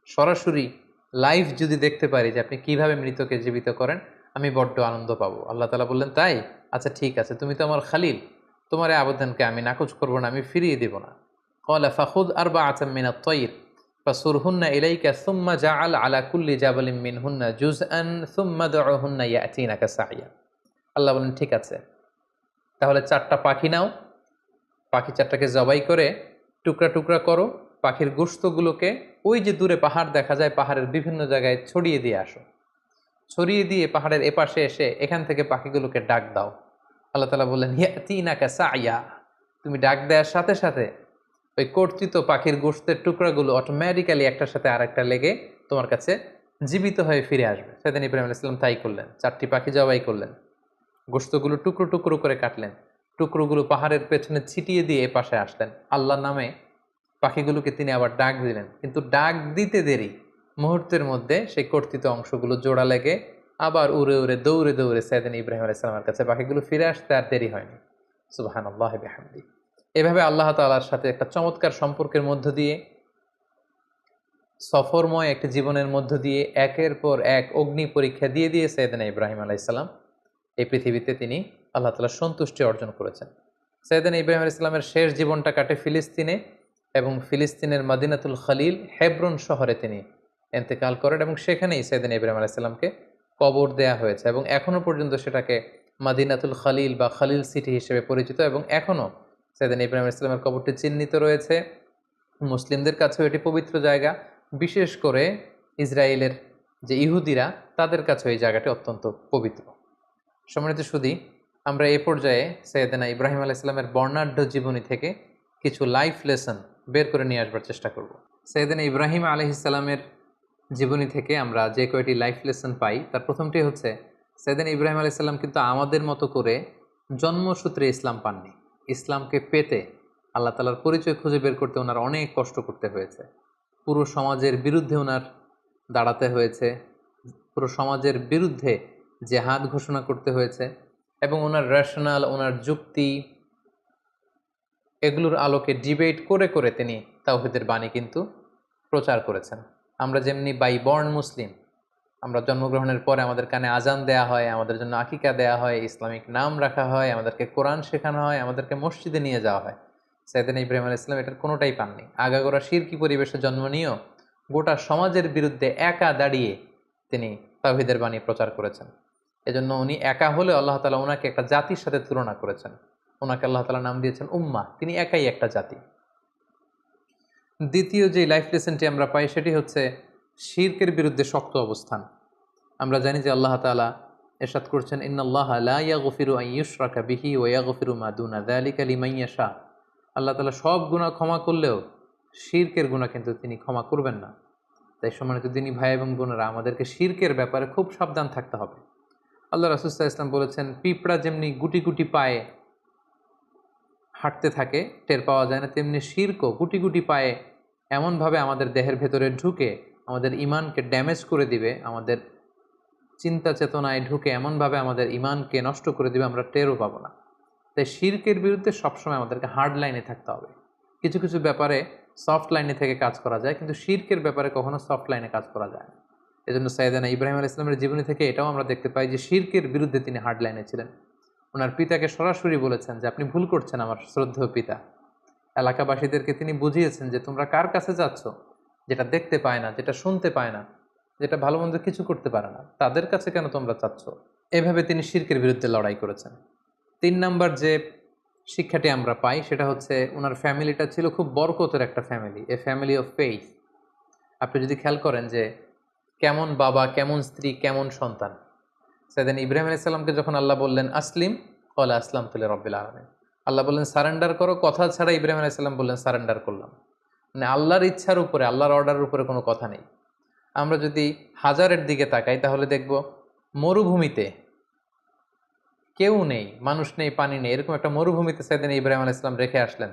সরাসরি লাইভ যদি দেখতে পারি যে আপনি কিভাবে মৃতকে জীবিত করেন, আমি বড্ড আনন্দ পাবো। আল্লাহ তাআলা বললেন তাই, আচ্ছা ঠিক আছে, তুমি তো আমার খালিল, তোমার এই আবেদনকে আমি নাকচ করব না, আমি ফিরিয়ে দিব না। ক্বালা ফাখুয আরবাআতাম মিনাত তায়র ফাসুরহুন্না ইলাইকা সুম্মা জাআল আলা কুল্লি জাবালিন মিনহুন্না জুজআন সুম্মা দুউহুন্না ইয়াতিনাকা সাইয়া। আল্লাহ বলেন ঠিক আছে, তাহলে 4টা পাখি নাও, পাখি 4টাকে জবাই করে টুকরা টুকরা করো, পাখির গোশতগুলোকে ওই যে দূরে পাহাড় দেখা যায়, পাহাড়ের বিভিন্ন জায়গায় ছড়িয়ে দিয়ে আসো, ছড়িয়ে দিয়ে পাহাড়ের এপাশে এসে এখান থেকে পাখিগুলোকে ডাক দাও। আল্লাহ তাআলা বললেন ইয়াতিনাকা সাইয়া, তুমি ডাক দেওয়ার সাথে সাথে ওই কর্তৃত পাখির গোশতের টুকরাগুলো অটোমেটিক্যালি একটার সাথে আরেকটা লেগে তোমার কাছে জীবিত হয়ে ফিরে আসবে। সেদিন ইব্রাহিম আলাইহিস সালাম তাই করলেন, 4টি পাখি জবাই করলেন, গোশতগুলো টুকরো টুকরো করে কাটলেন, টুকরোগুলো পাহাড়ের পেছনে ছিটিয়ে দিয়ে এ পাশে আসলেন। আল্লাহর নামে পাখিগুলোকে তিনি আবার ডাক দিলেন, কিন্তু ডাক দিতে দেরি, মুহূর্তের মধ্যে সেই কর্তৃত অংশগুলো জোড়া লেগে আবার উড়ে উড়ে দৌড়ে দৌড়ে সাইয়েদনা ইব্রাহিম আলাইহিস সালামের কাছে পাখিগুলো ফিরে আসতে আর দেরি হয়নি। সুবহানাল্লাহি ওয়া বিহামদিহি। এভাবে আল্লাহ তাআলার সাথে একটা চমৎকার সম্পর্কের মধ্য দিয়ে, সফরময় একটি জীবনের মধ্য দিয়ে একের পর এক অগ্নি পরীক্ষা দিয়ে দিয়ে সাইয়েদনা ইব্রাহিম আলাইহিস সালাম এই পৃথিবীতে তিনি আল্লাহ তাআলার সন্তুষ্টি অর্জন করেছেন। সাইয়েদনা ইব্রাহিম আলাইহিস সালামের শেষ জীবনটা কাটে ফিলিস্তিনে, এবং ফিলিস্তিনের মদিনাতুল খলিল হেব্রন শহরে তিনি ইন্তেকাল করেন, এবং সেখানেই সাইয়েদনা ইব্রাহিম আলাইহিস সালামকে কবর দেয়া হয়েছে, এবং এখনও পর্যন্ত সেটাকে মদিনাতুল খলিল বা খলিল সিটি হিসেবে পরিচিত, এবং এখনও সাইয়েদনা ইব্রাহিম আলাইহিস সালামের কবরটি চিহ্নিত রয়েছে। মুসলিমদের কাছেও এটি পবিত্র জায়গা, বিশেষ করে ইসরায়েলের যে ইহুদিরা, তাদের কাছেও এই জায়গাটি অত্যন্ত পবিত্র। সম্মানিত সুধী, আমরা এ পর্যায়ে সাইয়েদনা ইব্রাহিম আলাইহিস সালামের বর্ণাঢ্য জীবনী থেকে কিছু লাইফ লেসন বের করে নিয়ে আসবার চেষ্টা করব। সাইয়েদনা ইব্রাহিম আলাইহিস সালামের জীবনী থেকে আমরা যে কয়টি লাইফ লেসন পাই, তার প্রথমটি হচ্ছে সাইয়েদনা ইব্রাহিম আলাইহিস সালাম কিন্তু আমাদের মতো করে জন্মসূত্রে ইসলাম পাননি। ইসলামকে পেতে, আল্লাহ তাআলার পরিচয় খুঁজে বের করতে ওনার অনেক কষ্ট করতে হয়েছে। পুরো সমাজের বিরুদ্ধে ওনার দাঁড়াতে হয়েছে, পুরো সমাজের বিরুদ্ধে জেহাদ ঘোষণা করতে হয়েছে, এবং ওনার রেশনাল, ওনার যুক্তি, এগুলোর আলোকে ডিবেট করে করে তিনি তাওহীদের বাণী কিন্তু প্রচার করেছেন। আমরা যেমনি বাই বর্ন মুসলিম, আমরা জন্মগ্রহণের পরে আমাদের কানে আজান দেয়া হয়, আমাদের জন্য আকিকা দেয়া হয়, ইসলামিক নাম রাখা হয়, আমাদেরকে কোরআন শেখানো হয়, আমাদেরকে মসজিদে নিয়ে যাওয়া হয়। সাইয়েদনা ইব্রাহিম আলাইহিস সালাম এটার কোনোটাই পাননি। আগাগোড়া শিরকি পরিবেশে জন্ম নিয়েও গোটা সমাজের বিরুদ্ধে একা দাঁড়িয়ে তিনি তাওহীদের বাণী প্রচার করেছেন। এজন্য উনি একা হলেও আল্লাহ তাআলা ওনাকে একটা জাতির সাথে তুলনা করেছেন। ওনাকে আল্লাহ তাআলা নাম দিয়েছেন উম্মাহ, তিনি একাই একটা জাতি। দ্বিতীয় যে লাইফ লেসনটি আমরা পাই সেটি হচ্ছে শিরকের বিরুদ্ধে শক্ত অবস্থান। আমরা জানি যে আল্লাহ তাআলা ইরশাদ করছেন ইন্নাল্লাহা লা ইয়াগফিরু আন ইউশরাকা বিহি ওয়া ইয়াগফিরু মা দুনা যালিকা লিমান ইয়াশা। আল্লাহ তাআলা সব গুনাহ ক্ষমা করলেও শিরকের গুনাহ কিন্তু তিনি ক্ষমা করবেন না। তাই সম্মানিত দিনী ভাই এবং বোনেরা, আমাদেরকে শিরকের ব্যাপারে খুব সাবধান থাকতে হবে। আল্লাহ রাসূল সাল্লাল্লাহু আলাইহি ওয়াসাল্লাম বলেছেন, পিঁপড়া যেমনি গুটি গুটি পায়ে হাঁটতে থাকে, টের পাওয়া যায় না, তেমনি শিরকও গুটি গুটি পায়ে এমনভাবে আমাদের দেহের ভেতরে ঢুকে আমাদের ঈমানকে ড্যামেজ করে দিবে, আমাদের চিন্তা চেতনায় ঢুকে এমনভাবে আমাদের ঈমানকে নষ্ট করে দিবে, আমরা টেরও পাবো না। তাই শিরকের বিরুদ্ধে সবসময় আমাদেরকে হার্ড লাইনে থাকতে হবে। কিছু কিছু ব্যাপারে সফট লাইনে থেকে কাজ করা যায়, কিন্তু শিরকের ব্যাপারে কখনো সফট লাইনে কাজ করা যায় না। এজন্য সাইয়েদনা ইব্রাহিম আলাইহিস সালামের জীবনী থেকে এটাও আমরা দেখতে পাই যে শিরকের বিরুদ্ধে তিনি হার্ড লাইনে ছিলেন। ওনার পিতাকে সরাসরি বলেছেন যে আপনি ভুল করছেন আমার শ্রদ্ধেয় পিতা। এলাকাবাসীদেরকে তিনি বুঝিয়েছেন যে তোমরা কার কাছে যাচ্ছ, যেটা দেখতে পায় না, যেটা শুনতে পায় না, যেটা ভালো মন্দ কিছু করতে পারে না, তাদের কাছে কেন তোমরা চাচ্ছ। এভাবে তিনি শিরকের বিরুদ্ধে লড়াই করেছেন। 3 নাম্বার যে শিক্ষাটি আমরা পাই সেটা হচ্ছে ওনার ফ্যামিলিটা ছিল খুব বরকতের একটা family, A family of faith. আপনি যদি খেয়াল করেন যে কেমন বাবা, কেমন স্ত্রী, কেমন সন্তান। সাইয়েদনা ইব্রাহিম আলাইহিস সালামকে যখন আল্লাহ বললেন আসলিম, ক্বালা আসলামতু লিরাব্বিল আলামিন, আল্লাহ বললেন সারেন্ডার করো, কথা ছাড়া ইব্রাহিম আলাইহিস সালাম বললেন সারেন্ডার করলাম। মানে আল্লাহর ইচ্ছার উপরে, আল্লাহর অর্ডারের উপরে কোনো কথা নেই। আমরা যদি হাজারের দিকে তাকাই তাহলে দেখব মরুভূমিতে কেউ নেই, মানুষ নেই, পানি নেই, এরকম একটা মরুভূমিতে সাইয়েদনা ইব্রাহিম আলাইহিস সালাম রেখে আসলেন।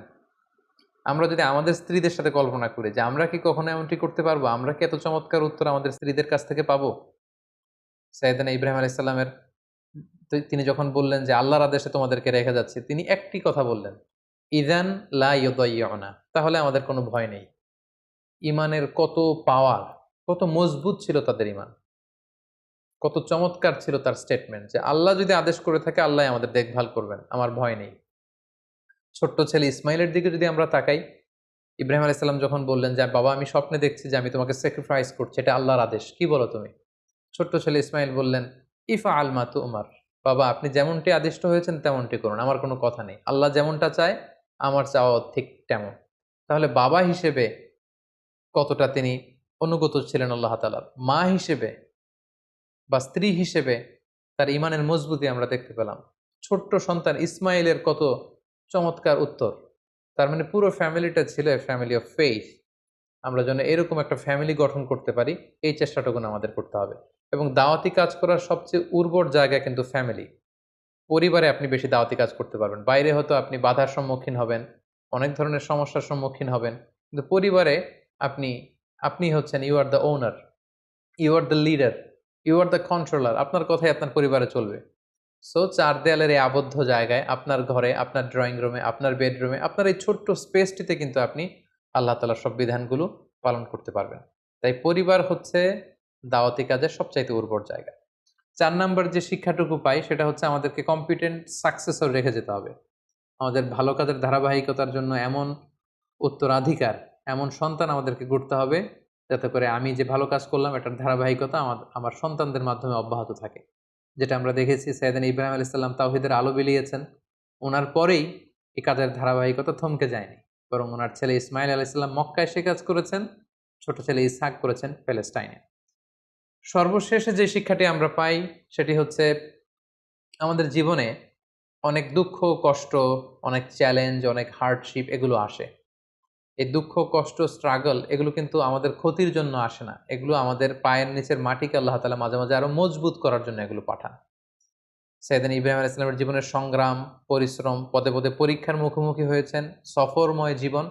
আমরা যদি আমাদের স্ত্রীদের সাথে কল্পনা করি যে আমরা কি কখনো এমনটি করতে পারবো, আমরা কি এত চমৎকার উত্তর আমাদের স্ত্রীদের কাছ থেকে পাবো? সাইয়েদনা ইব্রাহিম আলাইহিস সালামের তিনি যখন বললেন যে আল্লাহর আদেশে তোমাদেরকে রেখে যাচ্ছি, তিনি একটি কথা বললেন, ইযান লা ইউদাইয়ুনা, তাহলে আমাদের কোনো ভয় নেই। ইমানের কত পাওয়ার, কত মজবুত ছিল তাদের ইমান, কত চমৎকার ছিল তার স্টেটমেন্ট যে আল্লাহ যদি আদেশ করে থাকে আল্লাহ আমাদের দেখভাল করবেন, আমার ভয় নেই। ছোট্ট ছেলে ইসমাইলের দিকে যদি আমরা তাকাই, ইব্রাহিম আলাইহিস সালাম যখন বললেন যে বাবা আমি স্বপ্নে দেখছি যে আমি তোমাকে স্যাক্রিফাইস করছি, এটা আল্লাহর আদেশ, কি বলো তুমি? ছোট্ট ছেলে ইসমাইল বললেন, ইফআল মা তুমার, বাবা আপনি যেমনটি আদিষ্ট হয়েছেন তেমনটি করুন, আমার কোনো কথা নেই, আল্লাহ যেমনটা চায় আমার চাওয়া ঠিক তেমন। তাহলে বাবা হিসেবে কতটা তিনি অনুগত ছিলেন আল্লাহ তাআলার, মা হিসেবে বা স্ত্রী হিসেবে তার ইমানের মজবুতি আমরা দেখতে পেলাম। ছোট্ট সন্তান ইসমাইলের কত চমৎকার উত্তর। তার মানে পুরো ফ্যামিলিটা ছিল ফ্যামিলি অফ ফেইথ। আমরা যেন এরকম একটা ফ্যামিলি গঠন করতে পারি, এই চেষ্টাটুকু আমাদের করতে হবে। এবং দাওয়াতি কাজ করার সবচেয়ে উর্বর জায়গা কিন্তু ফ্যামিলি। পরিবারে আপনি বেশি দাওয়াতি কাজ করতে পারবেন, বাইরে হয়তো আপনি বাধার সম্মুখীন হবেন, অনেক ধরনের সমস্যার সম্মুখীন হবেন, কিন্তু পরিবারে আপনি আপনি হচ্ছেন you are the owner, you are the leader, you are the controller, আপনার কথাই আপনার পরিবারে চলবে। সো চার দেয়ালের এই আবদ্ধ জায়গায়, আপনার ঘরে, আপনার ড্রয়িং রুমে, আপনার বেডরুমে, আপনার এই ছোট্ট স্পেসটিতে কিন্তু আপনি আল্লাহ তাআলার সব বিধানগুলো পালন করতে পারবেন। তাই পরিবার হচ্ছে দাওয়াতি কাজের সবচাইতে উর্বর জায়গা। ৪ নাম্বার যে শিক্ষাটুকু পাই সেটা হচ্ছে আমাদেরকে কম্পিটেন্ট সাকসেসর রেখে যেতে হবে। আমাদের ভালো কাজের ধারাবাহিকতার জন্য এমন উত্তরাধিকার, এমন সন্তান আমাদেরকে গড়তে হবে যাতে করে আমি যে ভালো কাজ করলাম এটার ধারাবাহিকতা আমার সন্তানদের মাধ্যমে অব্যাহত থাকে। যেটা আমরা দেখেছি সাইয়েদনা ইব্রাহিম আলাইহিস সালাম তাওহীদের আলো বিলিয়েছেন। উনার পরেই এই কাজের ধারাবাহিকতা থমকে যায়নি। বরং উনার ছেলে ইসমাইল আলাইহিস সালাম মক্কায় সে কাজ করেছেন, ছোট ছেলে ইসহাক করেছেন প্যালেস্টাইনে। সর্বশেষে যে শিক্ষাটি আমরা পাই সেটি হচ্ছে আমাদের জীবনে অনেক দুঃখ, কষ্ট, অনেক চ্যালেঞ্জ, অনেক হার্ডশিপ এগুলো আসে। এই দুঃখ, কষ্ট, স্ট্রাগল এগুলো কিন্তু আমাদের ক্ষতির জন্য আসে না। এগুলো আমাদের পায়ের নিচের মাটিকে আল্লাহ তাআলা মাঝে, মাঝে আরো মজবুত করার জন্য এগুলো পাঠান। সাইয়েদনা ইব্রাহিম আলাইহিস সালামের জীবনের সংগ্রাম, পরিশ্রম, পদে, পদে পরীক্ষার মুখোমুখি হয়েছেন, সফরময় জীবন,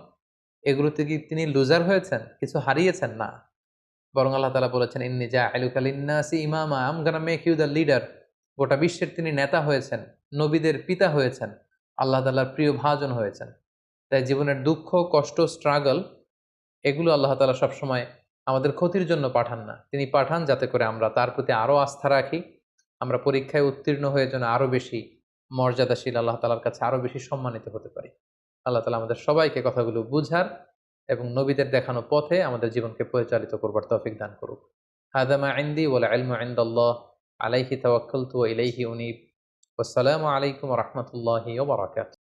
এগুলোতে কি তিনি লুজার হয়েছেন? কিছু হারিয়েছেন? না। বরং আল্লাহ তাআলা বলেছেন, ইন্নী জাইলুকা লিন-নাসি ইমামা, I am gonna make you the leader. গোটা বিশ্বের তিনি নেতা হয়েছেন, নবীদের পিতা হয়েছেন, আল্লাহ তাআলার প্রিয় ভাজন হয়েছেন। তাই জীবনের দুঃখ, কষ্ট, স্ট্রাগল এগুলো আল্লাহ তাআলা সবসময় আমাদের ক্ষতির জন্য পাঠান না। তিনি পাঠান যাতে করে আমরা তার প্রতি আরো আস্থা রাখি। আমরা পরীক্ষায় উত্তীর্ণ হয়ে যেন আরো বেশি মর্যাদাশীল, আল্লাহ তাআলার কাছে আরো বেশি সম্মানিত হতে পারি। আল্লাহ তাআলা আমাদের সবাইকে কথাগুলো বুঝার এবং নবীদের দেখানো পথে আমাদের জীবনকে পরিচালিত করবার তৌফিক দান করুক। হাদা মা ইনদি ওয়াল ইলমু ইনদাল্লাহ, আলাইহি তাওয়াক্কালতু ওয়া ইলাইহি উনীব। ওয়াসসালামু আলাইকুম ওয়া রাহমাতুল্লাহি ওয়া বারাকাতুহু।